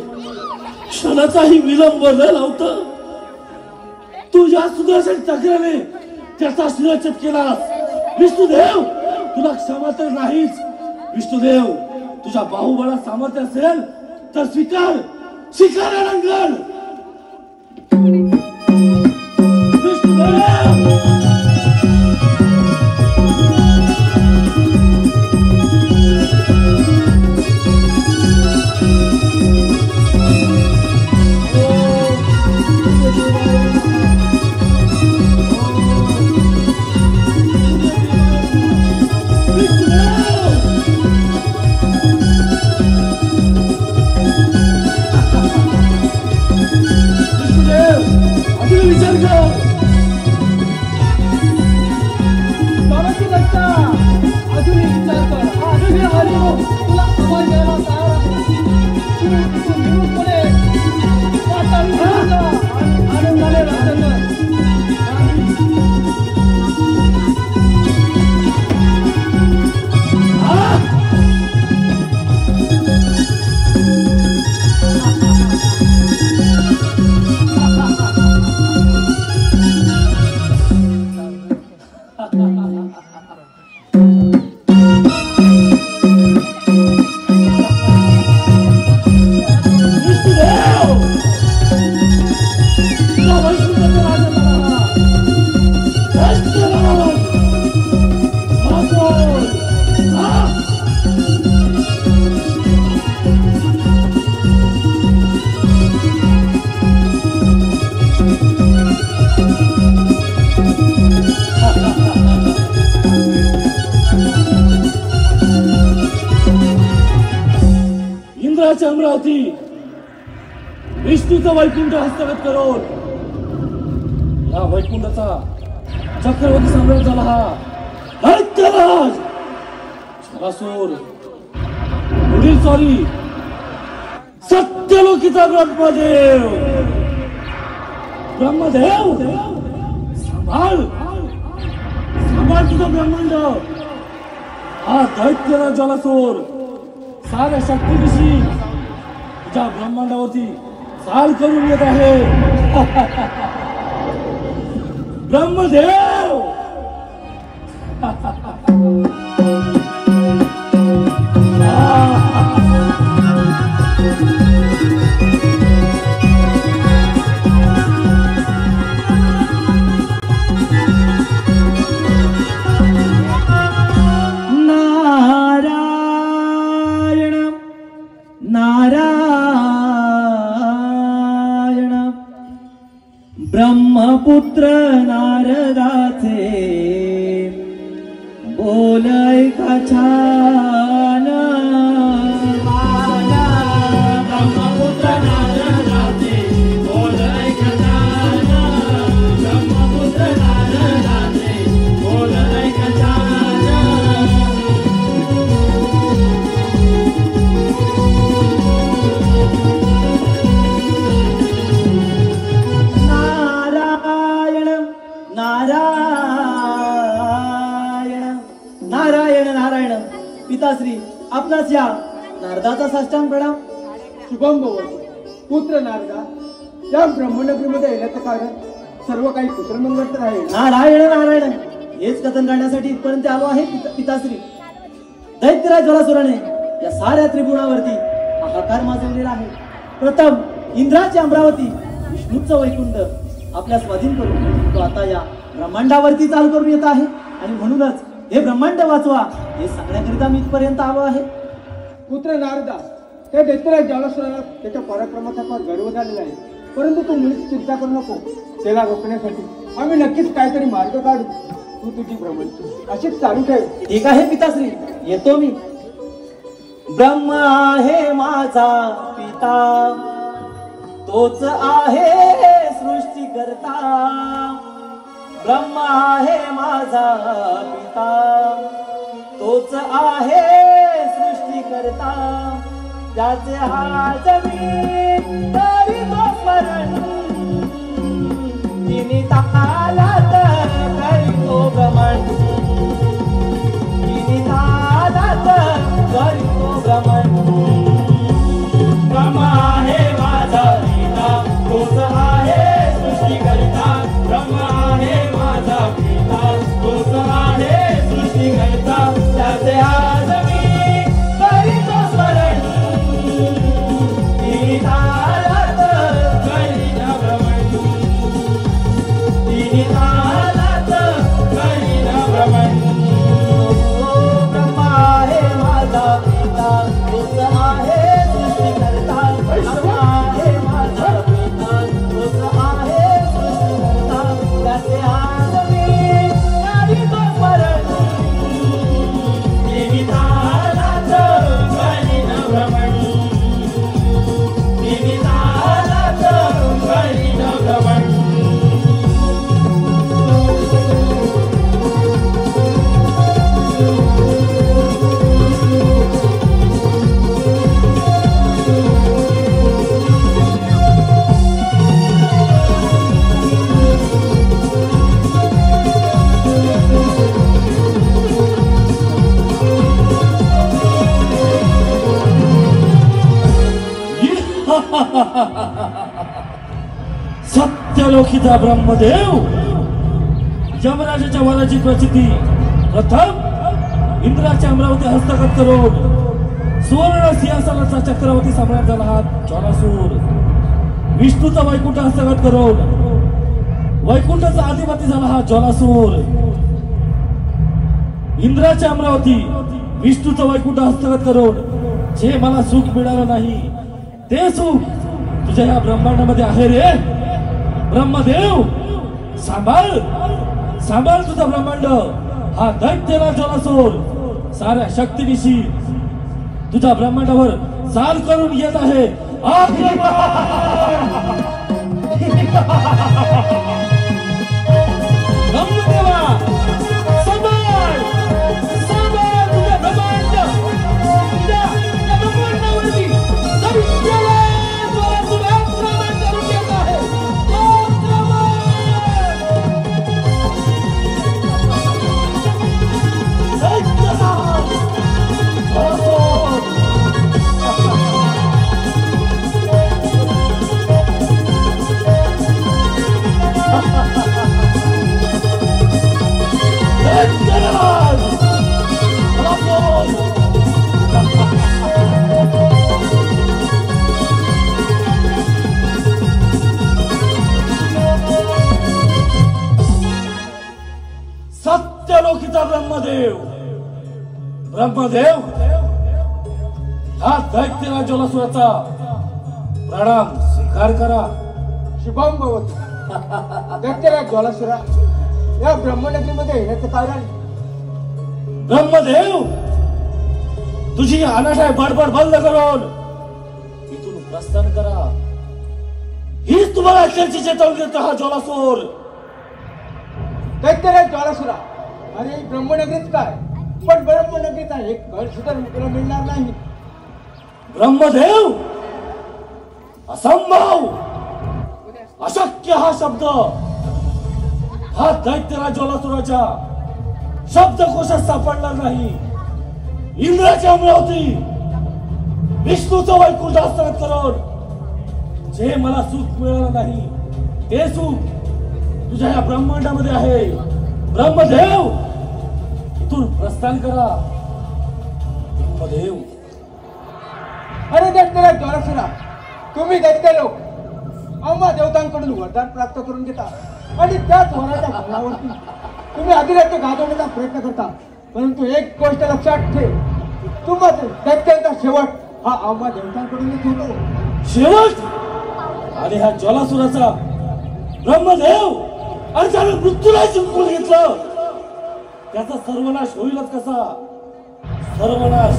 क्षणाचाही विलंब न लावता तू या सुदर्शन चक्राने त्याचा शिरच्छेद केलास विष्णुदेव तुला क्षमा तर नाहीच विष्णुदेव तुझ्या बाहुबळात सामर्थ्य असेल तर स्वीकार स्वीकार रंगण विष्णुदेव अमरावती विष्णूचा वैकुंठ हस्तगत करून या वैकुंठाचा चक्रवर्ती सम्राट झाला हा दैत्यराज शरासूर पुढील सॉरी सत्यलोकीचा ब्रह्मदेव ब्रह्मदेव सांभाळ सांभाळ तुझा ब्रह्मांड हा दैत्यराज जलासूर साऱ्या शक्तीनिशी तुझ्या ब्रह्मांडावरती चाल करून येत आहे ब्रह्मदेव ब्रह्मपुत्र नारदाचे बोलय का छान ब्रह्मपुत्र नारदाचे बोलय का छान ब्रह्मपुत्र नारदाचे बोलय का छान पिताश्री आपणास या नारदाचा साष्टांग प्रणाम शुभम भवतु पुत्र नारदा या ब्रह्मनगरीमध्ये येण्याचं कारण सर्व काही पुत्रमंगल तर आहे नारायण नारायण हेच कथन करण्यासाठी इथपर्यंत आलो आहे पिताश्री दैत्यराज जलासुराने या साऱ्या त्रिभुवनावरती हाहाकार माजवलेला आहे प्रथम इंद्राची अमरावती विष्णूचं वैकुंठ आपल्या स्वाधीन करून तो आता या ब्रह्मांडावरती चाल करून येत आहे आणि म्हणूनच हे ब्रह्मांड वाचवा हे सांगण्याकरिता मी इथपर्यंत आलो आहे पुत्र नारदा त्या दैत्यराज जलासुराला त्याच्या पराक्रमाचा फार गर्व झालेला आहे. परंतु तू मुळीच चिंता करू नको. त्याला रोखण्यासाठी आम्ही नक्कीच काहीतरी मार्ग काढू. तू तुझी भ्रमंती अशीच चालू ठेव. ठीक आहे पिताश्री, येतो मी. ब्रह्म आहे माझा पिता, तोच आहे सृष्टी करता. ब्रह्म आहे माझा पिता, तोच आहे सृष्टी करता. त्याचे हात मी करीतो स्मरण, तिने तालात करीतो गमन. तिने तालात करीतो गमन. ब्रह्म आहे माझा पिता, तोच आहे सृष्टी करता. ब्रह्म आहे माझा पिता, तोच आहे सृष्टी करता. त्याचे हात मी करीतो स्मरण, तिने तालात करीतो गमन. तिने तालात करीतो गमन. ब्रह्म आहे माझा पिता, तोच आहे सृष्टी करता. ब्रह्म आहे माझा पिता, तोच आहे सृष्टी करता. त्याचे हात मी करीतो स्मरण, तिने तालात करीतो गमन. तिने तालात करीतो गमन. सत्यलोखिता ब्रह्मदेव यमराजाच्या वराची प्रचिती प्रथम इंद्राच्या अमरावती हस्तगत करून सुवर्ण सिंहासनाचा चक्रवर्ती सम्राट झाला हा ज्वालासूर. विष्णूचा वैकुंठ हस्तगत करून वैकुंठाचा अधिपती झाला हा ज्वालासूर. इंद्राच्या अमरावती विष्णूचं वैकुंठ हस्तगत करून जे मला सुख मिळालं नाही ते सुख तुझ्या या ब्रह्मांडामध्ये आहे रे ब्रह्मदेव. सांभाळ सांभाळ तुझा ब्रह्मांड. हा दैत्यराज ज्वालासूर साऱ्या शक्तीनिशी तुझ्या ब्रह्मांडावर चाल करून येत आहे. ब्रह्मदेवा सांभाळ सांभाळ तुझा ब्रह्मांड. तुझ्या या ब्रह्मांडावरती दैत्यराज ज्वालासूर आक्रमण करून येत आहे. सत्यलोखिता ब्रह्मदेव ब्रह्मदेव हा दैत्यराज ज्वालासुराचा प्रणाम स्वीकार करा. शुभम भवतु. दैत्यराज ज्वालासुरा या ब्रह्मनगरीमध्ये येण्याचं कारण ब्रह्मदेव तुझी अनाठाय बडबड बंद करून इथून प्रस्थान करा. हीच तुम्हाला अक्षरची चेतावणी देतो हा ज्वालासूर. दैत्यराज ज्वालासुरा अरे ब्रह्मनगरीत काय पण ब्रह्मनगरीचा एक घर सुद्धा तुला मिळणार नाही. ब्रह्मदेव असंभव अशक्य हा शब्द हा दैत्यराज ज्वालासुराच्या शब्दकोशात सापडणार नाही. इंद्राची अमरावती विष्णूचं वैकुंठ हस्तगत करून जे मला सुख मिळालं नाही ते सुख तुझ्या या ब्रह्मांडामध्ये आहे. ब्रह्मदेव इथून प्रस्थान करा. ब्रह्मदेव अरे दैत्यराज ज्वालासुरा तुम्ही दैत्य लोक आम्हा देवतांकडून वरदान प्राप्त करून घेता आणि त्याच वराच्या बळावरती तुम्ही अधिराज्य गाजवण्याचा प्रयत्न करता. परंतु एक गोष्ट लक्षात ठेव, तुम्हाला दैत्यांचा शेवट हा आम्हा देवतांकडूनच होतो. शेवट आणि ह्या ज्वालासुराचा ब्रह्मदेव आणि त्याने मृत्यूला जिंकून घेतलं, त्याचा सर्वनाश होईलच कसा? सर्वनाश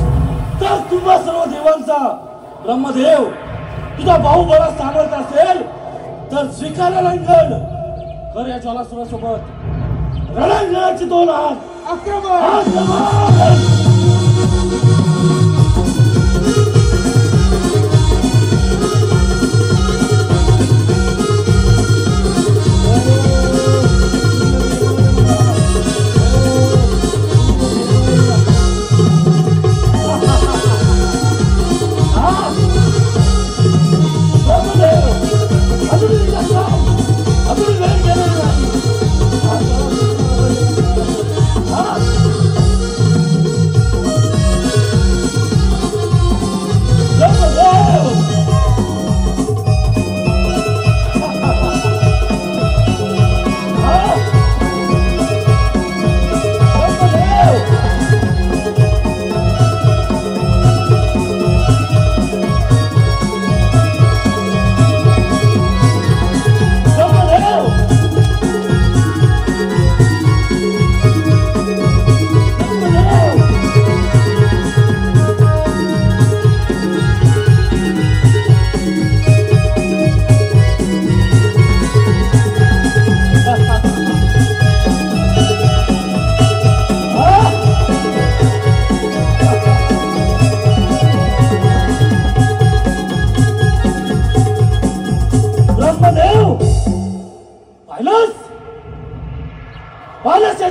तर तुम्हा सर्व देवांचा. ब्रह्मदेव, तुझा बाहुबळा सामर्थ्य असेल तर स्वीकार रणांगण कर या ज्वालासुरासोबत. रणांगणाची 2 हात. आक्रमण.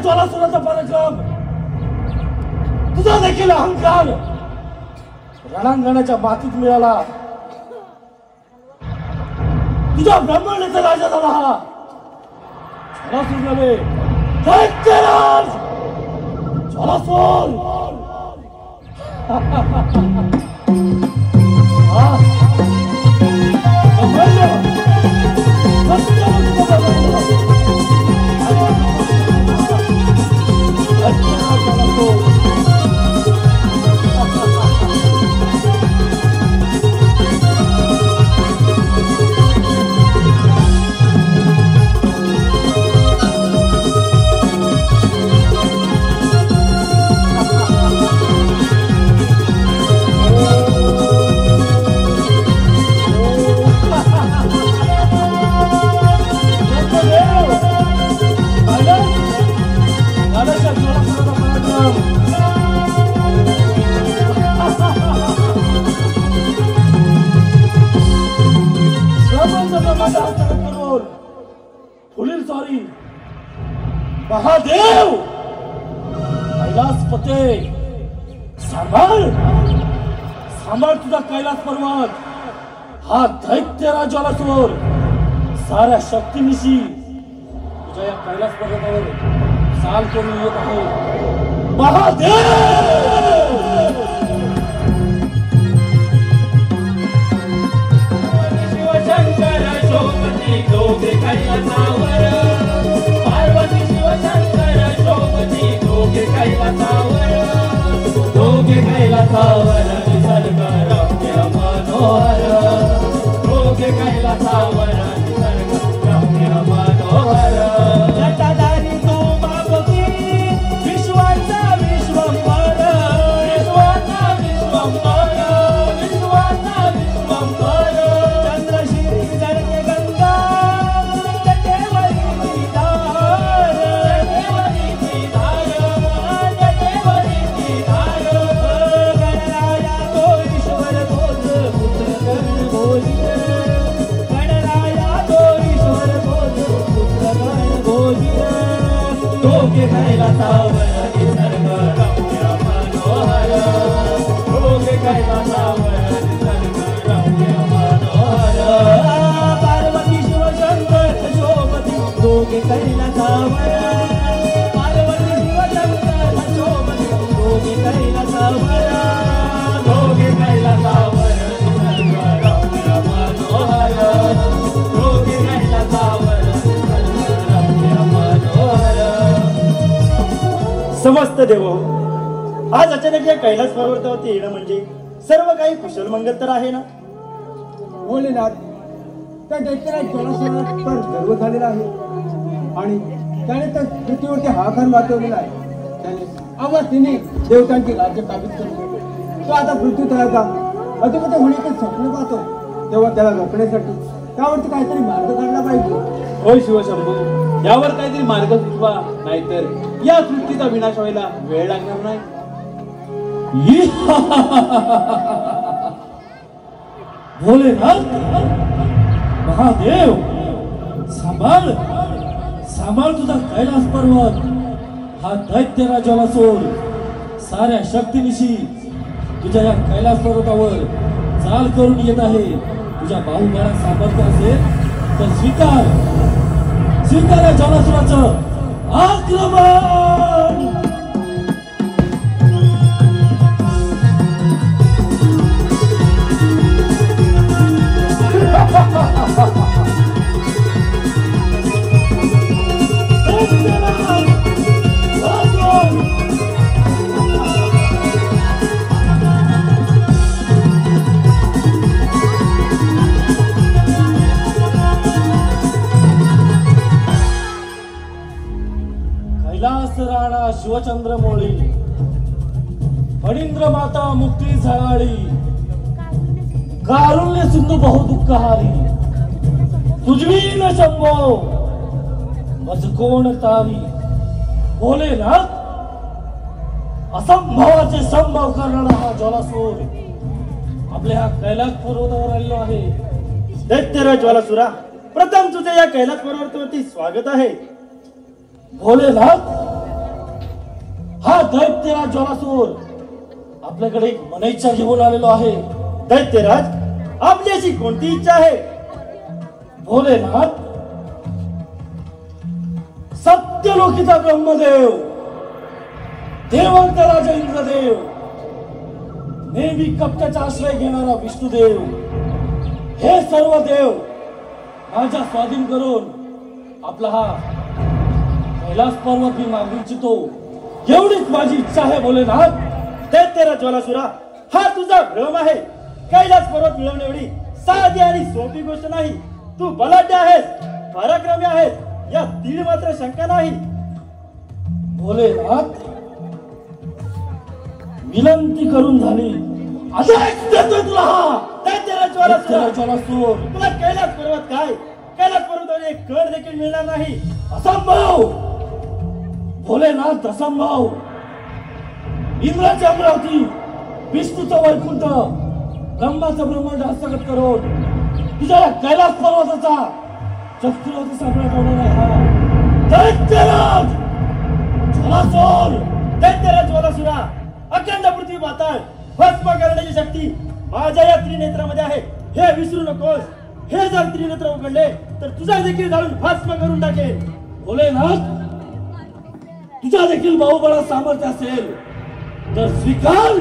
ज्वालासुराचा पराक्रम, तुझा देखील अहंकार रणांगणाच्या मातीत मिळाला. तुझा ब्रह्मांडाचा राजा झाला हा ज्वालासूर नव्हे, दैत्यराज ज्वालासूर. पुढील सॉरी महादेव कैलासपते, सांभाळ सांभाळ तुझा कैलास पर्वत. हा दैत्यराज ज्वालासूर साऱ्या शक्तीनिशी तुझ्या या कैलास पर्वतावर चाल करून येत आहे. महादेव शिवशंकर शोभती दोघे कैलासावर, पार्वती शिवशंकर शोभती दोघे कैलासावर, दोघे कैलासावर निसर्ग रम्य मनोहर, दोघे कैलासावर निसर्ग रम्य मनोहर. जटाधारी तू बाबती विश्वाचा विश्वंभर, विश्वाचा विश्वंभर, विश्वाचा विश्वंभर. चंद्रशिरी जळके गंगा जटेवरी धार, जटेवरी धार, जटेवरी धार. गणराया तो ईश्वर तोच पुत्र गण घोषित, गणराया तो ईश्वर तोच पुत्र गण घोषित. दोघे कैलासावर निसर्ग रम्य मनोहर, दोघे कैलासावर निसर्ग रम्य मनोहर. पार्वती शिवशंकर शोभती दोघे कैलासावर, पार्वती शिवशंकर शोभती दोघे कैलासावर, दोघे कैलासावर निसर्ग रम्य मनोहर, दोघे कैलासावर निसर्ग रम्य मनोहर. समस्त देव, आज अचानक या कैलास पर्वतावरती येणं म्हणजे सर्व काही कुशल मंगल तर आहे ना? भोलेनाथ, त्या दैत्याला जलाशयावर गर्व झालेला आहे आणि त्याने त्या पृथ्वीवरती हाहाकार माजवलेला आहे. त्याने अवस्थेने देवतांची राज्य काबीज करून तो आता पृथ्वी तळाचा अतिपत होण्याचे स्वप्न पाहतो. तेव्हा त्याला रोखण्यासाठी त्यावरती काहीतरी मार्ग काढला पाहिजे. होय शिवशंभू, यावर काहीतरी मार्ग सुचवा, नाहीतर या सृष्टीचा विनाश व्हायला वेळ लागणार नाही. भोलेनाथ, महादेव, सांभाळ सांभाळ तुझा कैलास पर्वत. हा दैत्यराजाला सोड. साऱ्या शक्तीनिशी तुझ्या या कैलास पर्वतावर चाल करून येत आहे. तुझ्या बाहुबळात सामर्थ्य असेल तर स्वीकार या जलासुराचं आक्रमण. कैलास राणा शिवचंद्र मोळी, फणींद्र माता मुक्ती झळाळी, कारुण्य सिंधू बहुदुःखहारी, तुझवी न शंभो मज कोण तारी. भोलेनाथ, असंभवाचे संभव करणारा हा ज्वालासूर आपल्या कैलास पर्वतावर आलेलो आहे. दैत्यराज ज्वालासुरा, प्रथम तुझे या कैलास पर्वतावरती स्वागत आहे. भोलेनाथ, हा दैत्यराज ज्वालासूर आपल्याकडे एक मनइच्छा घेऊन आलेलो आहे. दैत्यराज, आपली अशी कोणती इच्छा आहे? भोलेनाथ, सत्यलोकीचा ब्रह्मदेव, देवांचा राजा इंद्रदेव, नेहमी कप्प्याचा आश्रय घेणारा विष्णुदेव, हे सर्व देव माझ्या स्वाधीन करून आपला हा कैलास पर्वत मी मागू इच्छितो. एवढीच माझी इच्छा आहे भोलेनाथ. दैत्यराज ज्वालासुरा, हा तुझा भ्रम आहे. कैलास पर्वत मिळवणे एवढी साधी आणि सोपी गोष्ट नाही. तू बलाढ्य आहेस, पराक्रमी आहेस, या तीळ मात्र शंका नाही. भोलेनाथ, विनंती करून झाली. तुला दैत्यराज ज्वालासुरा, ज्वालासूर, तुला कैलास पर्वत काय, कैलास पर्वतावर एक कण देखील मिळणार नाही. असंभव. भोलेनाथ, असंभव. इंद्राची अमरावती, विष्णूचं वैकुंठ, ब्रह्माचं ब्रह्मांड हस्तगत करून तुझ्या कैलास पर्वताचा चक्रावती सापडा होणार आहे. हा दैत्यराज ज्वालासूर. दैत्यराज ज्वालासुरा, अखंड पृथ्वी पाताळ भस्म करण्याची शक्ती माझ्या या त्रिनेत्रामध्ये आहे, हे विसरू नकोस. हे जर त्रिनेत्र उघडले तर तुझा देखील जाळून भस्म करून टाकेल. भोलेनाथ, तुझ्या देखील बाहुबळात सामर्थ्य असेल तर स्वीकार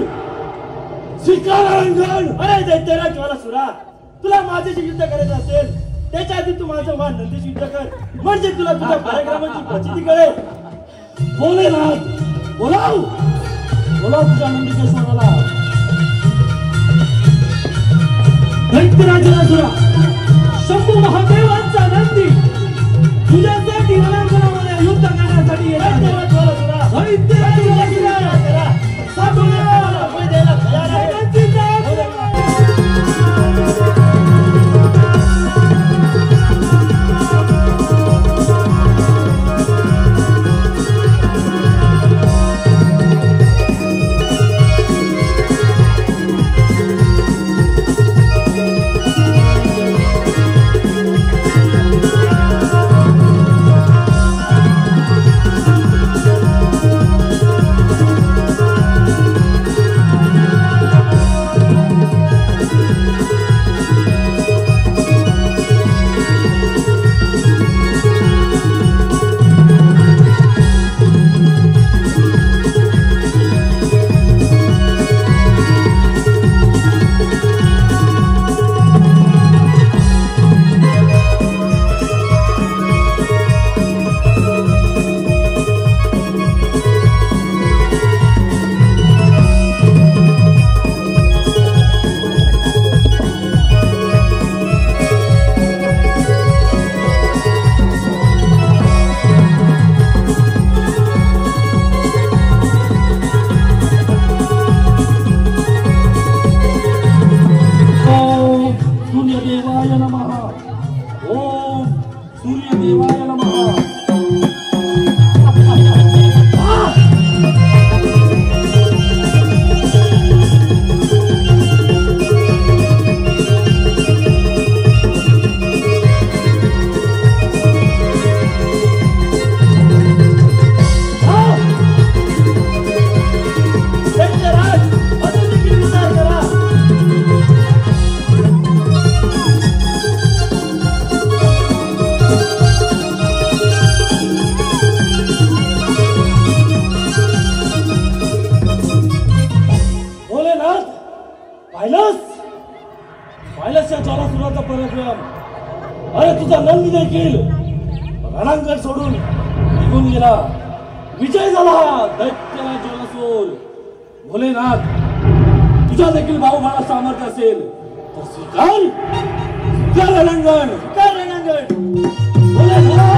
रंगण. अरे दैत्यराज ज्वालासुरा, तुला माझ्याशी युद्ध करायचं असेल त्याच्या आधी तू माझं वाहन नंदीशी युद्ध कर, म्हणजे तुला तुझ्या पराक्रमाची प्रचिती कळेल. भोलेनाथ, बोलाव तुझ्या नंदीकेश्वराला. दैत्यराजाला शंभू महादेवांचा नंदी तुझ्यासाठी रणांगणामध्ये युद्ध करण्यासाठी दैत्यराज ज्वालासुरा, सूर्यदेवाय नमः. ओम सूर्यदेवाय नमः. ज्वालासुराचा पराक्रम. अरे तुझा नंदी देखील रणांगण सोडून निघून गेला. विजय झाला दैत्याला ज्वालासूर. भोलेनाथ, तुझा देखील भाऊभाला सामर्थ्य असेल तर स्वीकार रणांगण. भोलेनाथ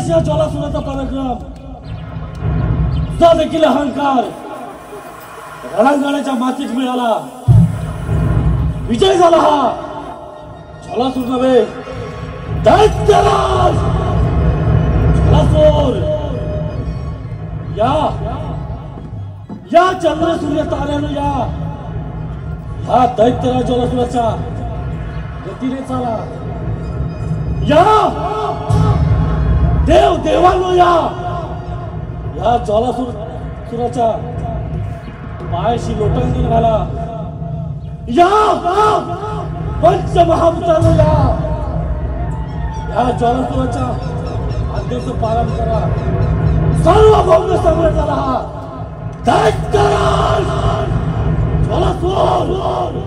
या ज्वालासुराचा पराक्रम. तुझा देखील अहंकार रणांगणाच्या मातीत मिळाला. विजय झाला हा ज्वालासूर नव्हे, दैत्यराज ज्वालासूर. या चंद्र सूर्य ताऱ्यानं या दैत्यराज ज्वालासुराच्या गतीने चाला. देव देवांनो या ज्वालासुराच्या पायाशी लोटांगण घाला. पंचमहाभूतांनो या ज्वालासुराच्या आज्ञेचं पालन करा. सार्वभौम सम्राट झाला हा दैत्यराज ज्वालासूर.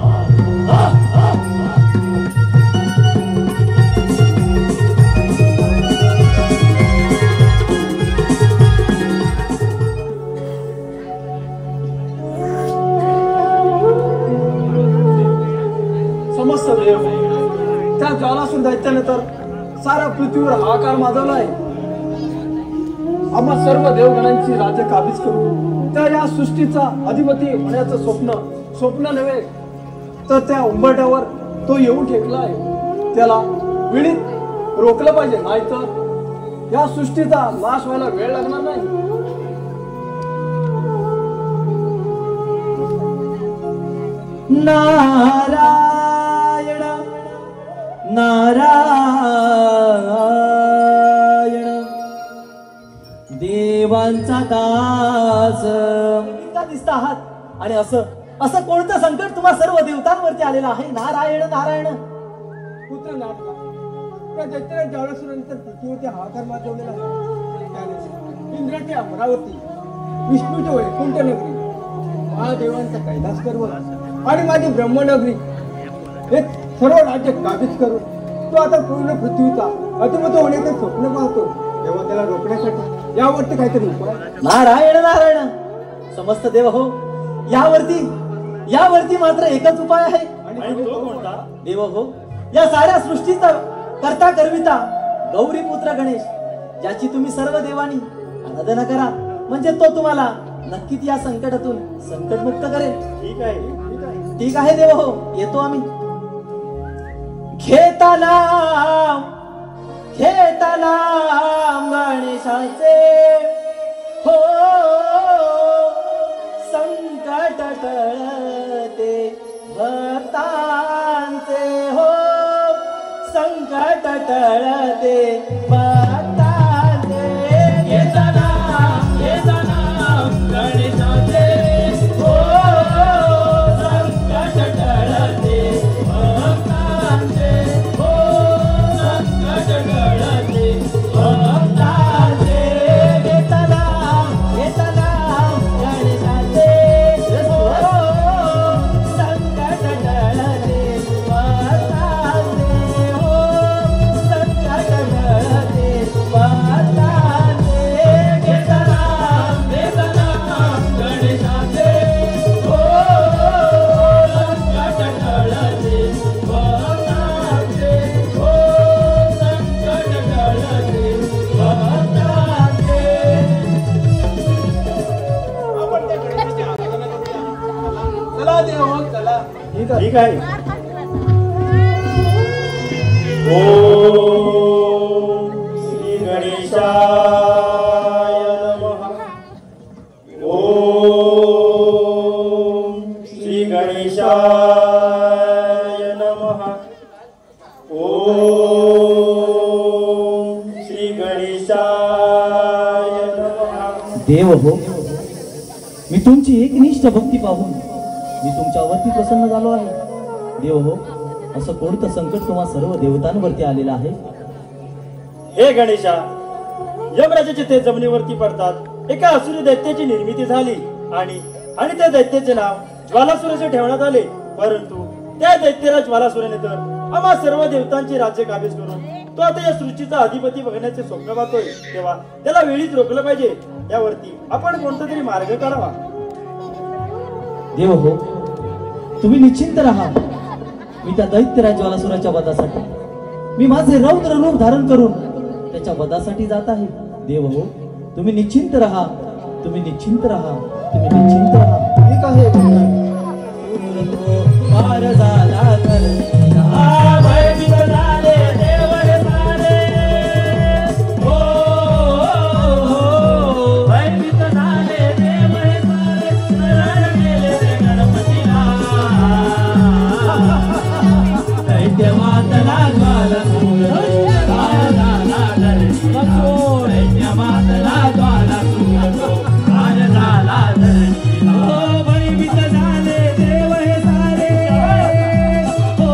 देव त्या ज्वालासूर दैत्याने तर साऱ्या पृथ्वीवर हाकार माजवलाय. आम्हा सर्व देवगणांची राज्य काबीज करू त्या या सृष्टीचा अधिपती होण्याचं स्वप्न नव्हे तर त्या उंबरठ्यावर तो येऊन ठेकलाय. त्याला विळीत रोखलं पाहिजे, नाहीतर या सृष्टीचा नाश व्हायला वेळ लागणार नाही. नारायण देवांचा दास दिसत आहात. आणि असं कोणतं संकट तुम्हा सर्व देवतांवरती आलेलं आहे? नारायण नारायण. पुत्र नाटका त्या दैत्याने ज्वालासुरानंतर पृथ्वीवरती हाकार माजवलेला आहे. त्याने इंद्राची अमरावती, विष्णूची वैकुंठ नगरी, महादेवांचा कैलास पर्वत आणि माझी ब्रह्मनगरी हे सर्व राज्य काबीज करून तो आता पूर्ण पृथ्वीचा अधिपती होण्याचे स्वप्न पाहतो. तेव्हा त्याला रोखण्यासाठी यावरती काहीतरी उपाय. नारायण नारायण. समस्त देव हो, यावरती मात्र एकच उपाय आहे. आणि तो कोणता? देव हो, या साऱ्या सृष्टीचा करता करविता गौरी पुत्र गणेश, ज्याची तुम्ही सर्व देवानी आराधना करा. म्हणजे तो तुम्हाला नक्कीच या संकटातून संकटमुक्त करेल. ठीक आहे, ठीक आहे. ठीक आहे देव हो, येतो आम्ही. घेताना गणेशाचे हो संकट टळते भक्तांचे हो संकट टळते भक्तांचे. घेताना गणेशाचे हो संकट टळते भक्तांचे हो संकट टळते भक्तांचे. घेताना गणेशाचे हो संकट टळते भक्तांचे हो संकट टळते भक्तांचे. घेताना गणेशाचे हो संकट टळते भक्तांचे हो संकट टळते भक्तांचे. आपण त्या गणेशाची आराधना करूया. चला देव हो, चला. ठीक आहे. ओम श्री गणेशाय नमः. ओम श्री गणेशाय नमः. ओम श्री गणेशाय नमः. देव हो, मी तुमची एकनिष्ठ भक्ती पाहून मी तुमच्यावरती प्रसन्न झालो आहे. देव हो, असं कोणतं संकट तुम्हा सर्व देवतांवरती आलेलं आहे? हे गणेशा, यमराजाचे ते जमिनीवरती पडतात. एका असुरी दैत्याची निर्मिती झाली आणि त्या दैत्याचे नाव ज्वालासुराचे ठेवण्यात आले. परंतु त्या दैत्याला ज्वालासुराने तर आम्हा सर्व देवतांचे राज्य काबीज करून तो आता या सृष्टीचा अधिपती बघण्याचे स्वप्न पाहतोय. तेव्हा त्याला वेळीच रोखलं पाहिजे. यावरती आपण कोणता तरी मार्ग काढावा. देव हो, तुम्ही निश्चिंत राहा. मी त्या दैत्यराज ज्वालासुराच्या वधासाठी मी माझे रौद्र रूप धारण करून त्याच्या वधासाठी जात आहे. देव हो, तुम्ही निश्चिंत राहा. तुम्ही निश्चिंत राहा. तुम्ही निश्चिंत राहा. ठीक आहे. पार झाला तर भयभीत झाले देव हे सारे हो भयभीत झाले देव हे सारे शरण गेले ते गणपतीला. दैत्य मातला ज्वालासूर पार झाला धरणीला. दैत्य मातला ज्वालासूर पार झाला धरणीला. भयभीत झाले देव हे सारे हो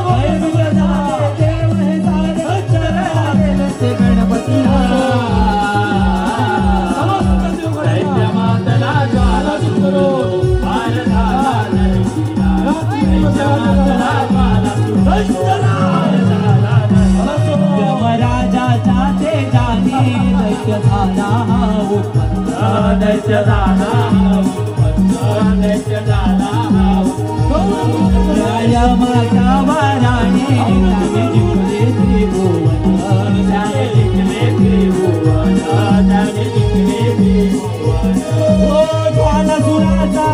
भयभीत झाले देव हे सारे शरण गेले ते गणपतीला. दैत्य मातला ज्वालासूर पार झाला धरणीला. दैत्य मातला ज्वालासूर पार झाला धरणीला. यमराजाच्या तेजाने दैत्य झाला उत्पन्न. दैत्य झाला उत्पन्न. दैत्य झाला उत्पन्न. यमाच्या वराने त्याने जिंकले त्रिभुवन. त्याने जिंकले त्रिभुवन. त्याने जिंकले त्रिभुवन. ओ ज्वालासुराचा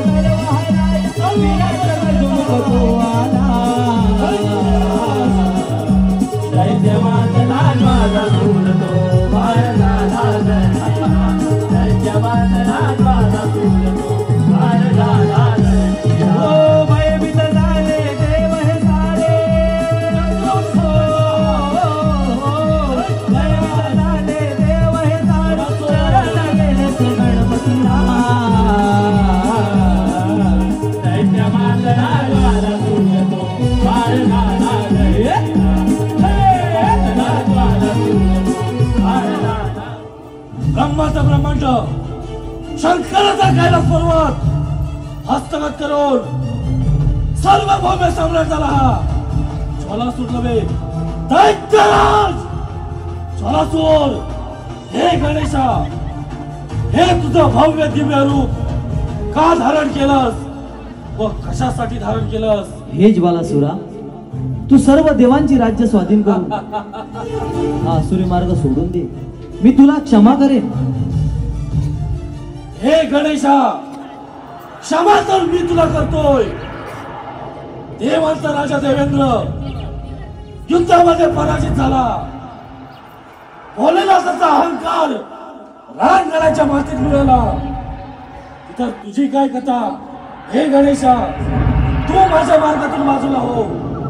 गर्व हराय विराट गजमुख तो आला. दैत्य मातला ज्वालासूर तो पार झाला धरणीला. दैत्य मातला ज्वालासूर तो पार झाला धरणीला. हो भयभीत झाले देव हे सारे हो भयभीत झाले देव हे सारे शरण गेले ते गणपतीला. दैत्य मातला ज्वालासूर तो पार झाला धरणीला. ब्रह्माचा ब्रह्मांड शंकराचा कैलास पर्वत हस्तगत करून सार्वभौम सम्राट झाला हा ज्वालासूर नव्हे, दैत्यराज ज्वालासूर. हे गणेशा, हे तुझं भव्य दिव्य रूप का धारण केलंस व कशासाठी धारण केलंस? हे ज्वालासुरा, तू सर्व देवांची राज्य स्वाधीन करून हा आसुरी मार्ग सोडून दे. मी तुला क्षमा करेन. हे गणेशा, क्षमा तर मी तुला करतोय. देवांचा राजा देवेंद्र युद्धामध्ये पराजित झाला. भोलेनाथाचा अहंकार रानगडाच्या मातीत मिळाला. तर तुझी काय कथा? हे गणेशा, तू माझ्या मार्गातून बाजूला हो,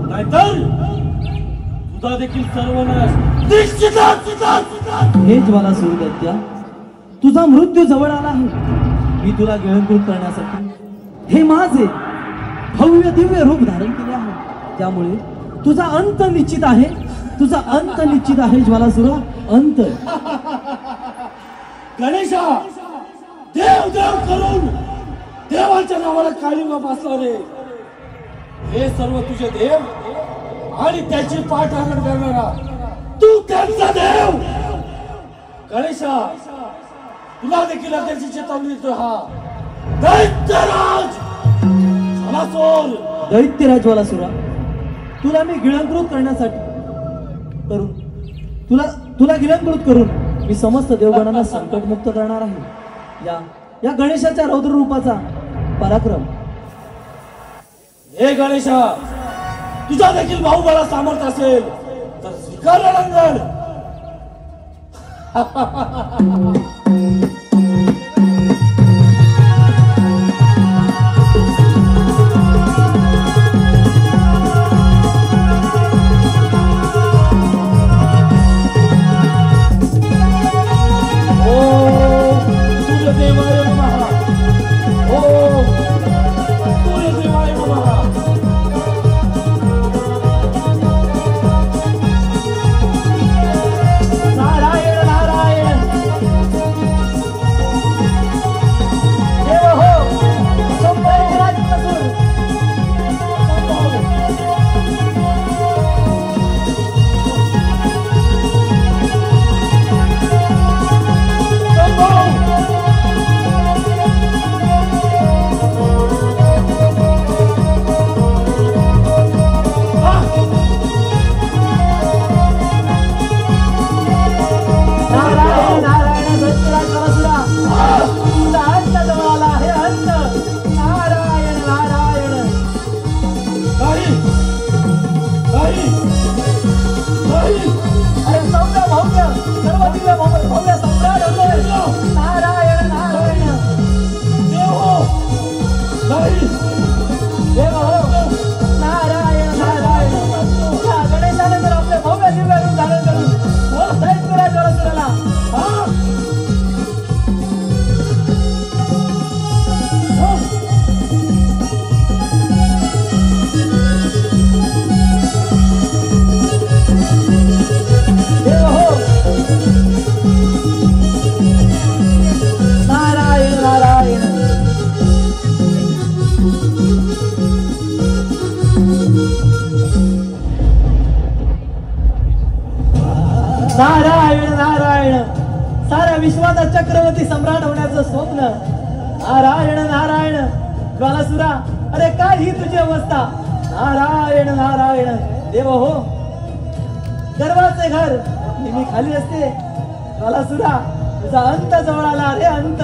नाहीतर तुझा देखील सर्वनाश निश्चितच. हे ज्वाला सूर्यदैत्या, तुझा मृत्यू जवळ आला आहे. मी तुला गिळंकृत करण्यासाठी हे माझे भव्य दिव्य रूप धारण केले आहे. त्यामुळे तुझा अंत निश्चित आहे. तुझा अंत निश्चित आहे ज्वालासुरा, अंत. गणेशा, देव देव करून देवाच्या नावाला काळीमा बसणारे हे सर्व तुझे देव आणि त्याची पाठराखण करणारा तू त्यांचा देव. गणेशा, तुला देखील त्याची चेतावणी देतो. हा दैत्यराज ज्वालासुर, दैत्यराज ज्वालासुरा, तुला मी गिळंकृत करण्यासाठी तुला गिळंकृत करून मी समस्त देवगणांना संकटमुक्त करणार आहे. या गणेशाच्या रौद्र रूपाचा पराक्रम. हे गणेशा, तुझा देखील बाहुबळा सामर्थ्य असेल तर स्वीकार रणांगण. नारायण नारायण, साऱ्या विश्वाचा चक्रवर्ती सम्राट होण्याचं स्वप्न. नारायण नारायण ज्वालासुरा, अरे काय ही तुझी अवस्था? नारायण नारायण देव हो, गर्वाचे घर नेहमी खाली असते. ज्वालासुरा, तुझा अंत जवळ आला रे, अंत.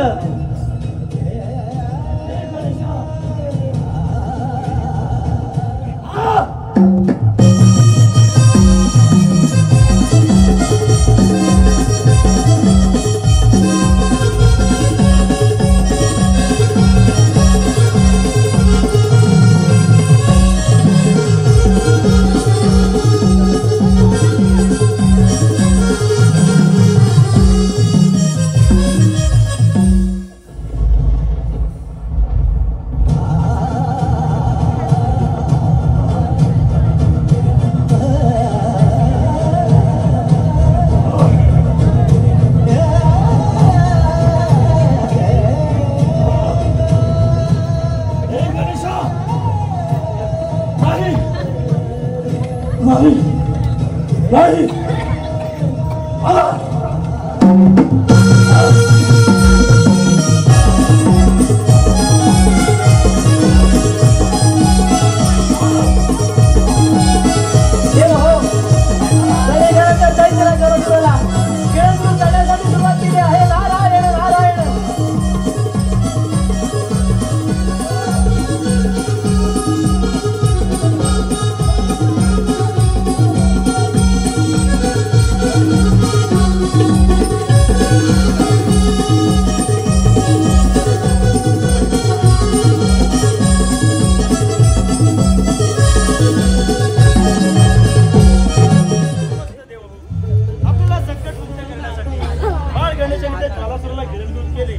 त्या ज्वालासुराला गिरणगुण केले,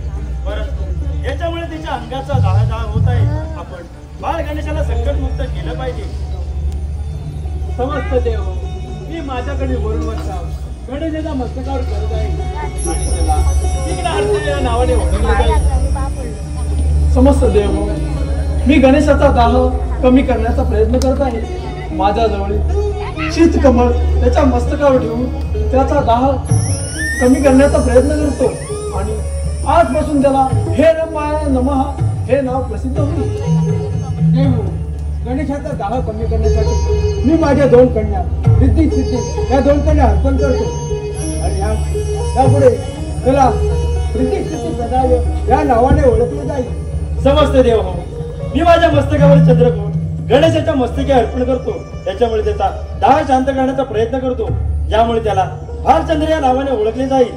परंतु याच्यामुळे तिच्या अंगाचा दाह होत आहे. आपण बाळ गणेशाला संकटमुक्त केलं पाहिजे. समस्त देव, मी माझ्याकडे वरून वर्षाव गणेशाच्या मस्तकावर करत आहे आणि त्याला विघ्नहर्ते या नावाने ओळखले जाईल. समस्त देव, मी गणेशाचा दाह कमी करण्याचा प्रयत्न करत आहे. माझ्याजवळ शीत कमळ त्याच्या मस्तकावर ठेवून त्याचा दाह कमी करण्याचा प्रयत्न करतो आणि आजपासून त्याला हे रमाय नमः हे नाव प्रसिद्ध होईल. देव, गणेशाचा दाह कमी करण्यासाठी मी माझ्या 2 कन्या रिद्धी सिद्धी या 2 कन्या अर्पण करतो आणि त्यापुढे त्याला रिद्धी सिद्धी प्रदाय या नावाने ओळखले जाईल. समस्त देव हो, मी माझ्या मस्तकावर चंद्रकोर गणेशाच्या मस्तके अर्पण करतो. त्याच्यामुळे त्याचा दाह शांत करण्याचा प्रयत्न करतो, ज्यामुळे त्याला भालचंद्र या नावाने ओळखले जाईल.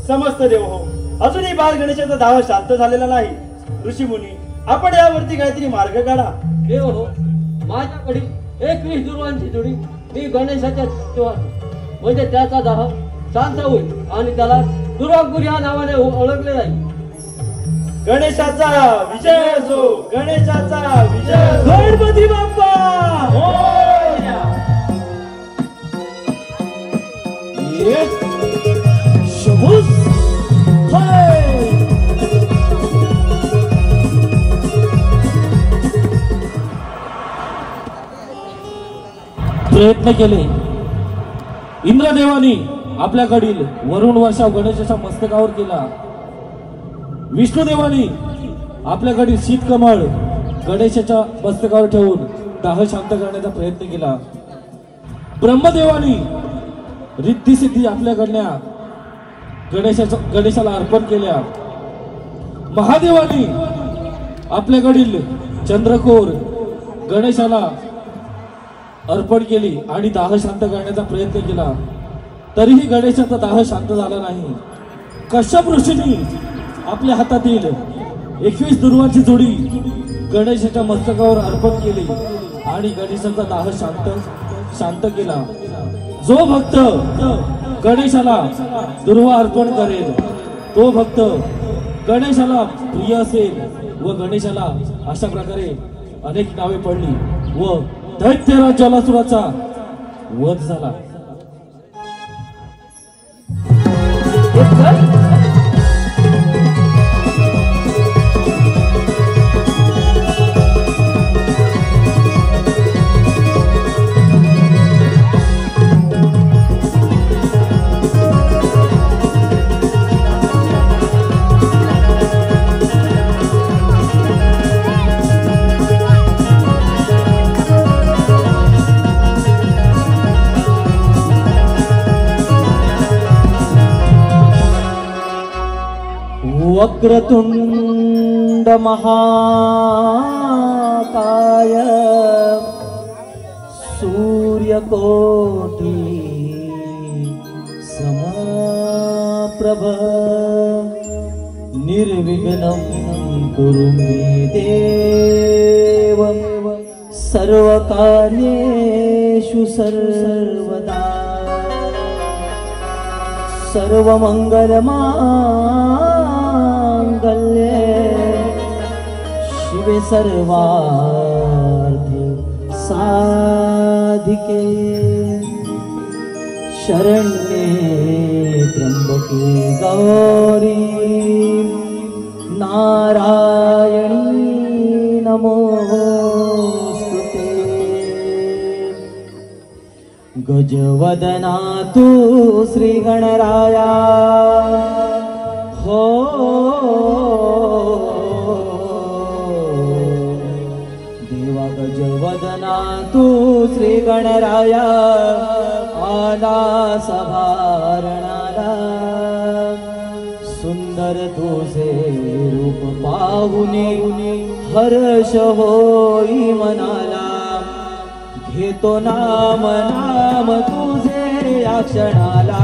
समस्त देव हो, अजूनही बाळ गणेशाचा दाह शांत झालेला नाही. ऋषी मुनी, आपण यावरती काहीतरी मार्ग काढा. देव हो, माझ्याकडे 21 दुर्वांची जोडी मी गणेशाच्या म्हणजे त्याचा दाह शांत होईल आणि त्याला दुर्वांकुर या नावाने ओळखले जाईल. गणेशाचा विजय असो, गणेशाचा विजय असो. गणपती बाप्पा मोरया. शभूस प्रयत्न केले. इंद्रदेवानी आपल्याकडील वरुण वर्षाव गणेशाच्या मस्तकावर केला. विष्णुदेवानी आपल्याकडील शीतकमळ गणेशाच्या मस्तकावर ठेवून दाह शांत करण्याचा प्रयत्न केला. ब्रह्मदेवानी रिद्धी सिद्धी आपल्याकडल्या गणेशाला अर्पण केल्या. महादेवानी आपल्याकडील चंद्रकोर गणेशाला अर्पण केली आणि दाह शांत करण्याचा प्रयत्न केला, तरीही गणेशाचा दाह शांत झाला नाही. कश्यप ऋषींनी आपल्या हातातील 21 दुर्वांची जोडी गणेशाच्या मस्तकावर अर्पण केली आणि गणेशाचा दाह शांत केला. जो भक्त गणेशाला दुर्वा अर्पण करेल तो भक्त गणेशाला प्रिय असेल व गणेशाला अशा प्रकारे अनेक नावे पडली व दैत्यराज ज्वालासुराचा वध झाला. वक्रतुंड महाकाय सूर्यकोटि समप्रभ निर्विघ्नं कुरु मे देव सर्वकार्येषु सर्वदा सर्वमंगलमांगल्ये शिवे सर्वार्थ साधिके शरण्ये त्र्यंबके गौरी नारायणी नमोस्तुते. गजवदना तू श्री गणराया हो देवा. गजवदना तू श्री गणराया आला सभारणाला. सुंदर तुझे रूप पाहुने हर्ष होई मनाला. घेतो नाम नाम तुझे या क्षणाला.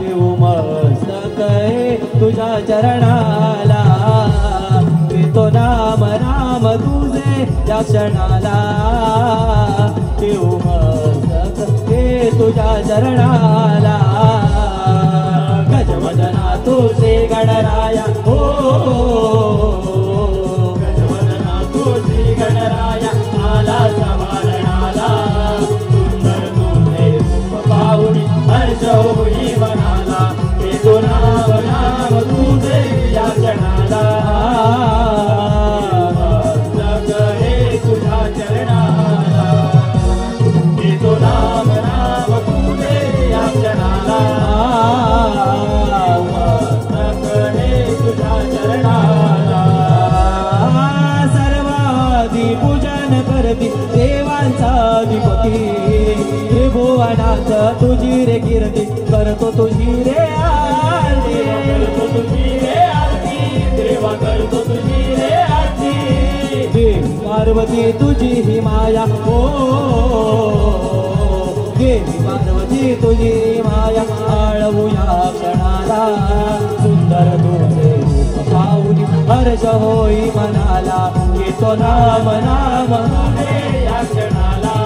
देऊ मस्तक तुझ्या चरणाला. घेतो नाम नाम तुझे या क्षणाला. देऊ मस्तक तुझ्या चरणाला. तुझी रे कीर्ती करतो तुझी रे आरती करतो तुझी रे आरती देवा करतो तुझी रे आरती देवी पार्वती तुझी ही माया हो देवी पार्वती तुझी माया आळवूया क्षणाला सुंदर तुझे रूप पाहुनी हर्ष होई मनाला येतो नाम नाम या क्षणाला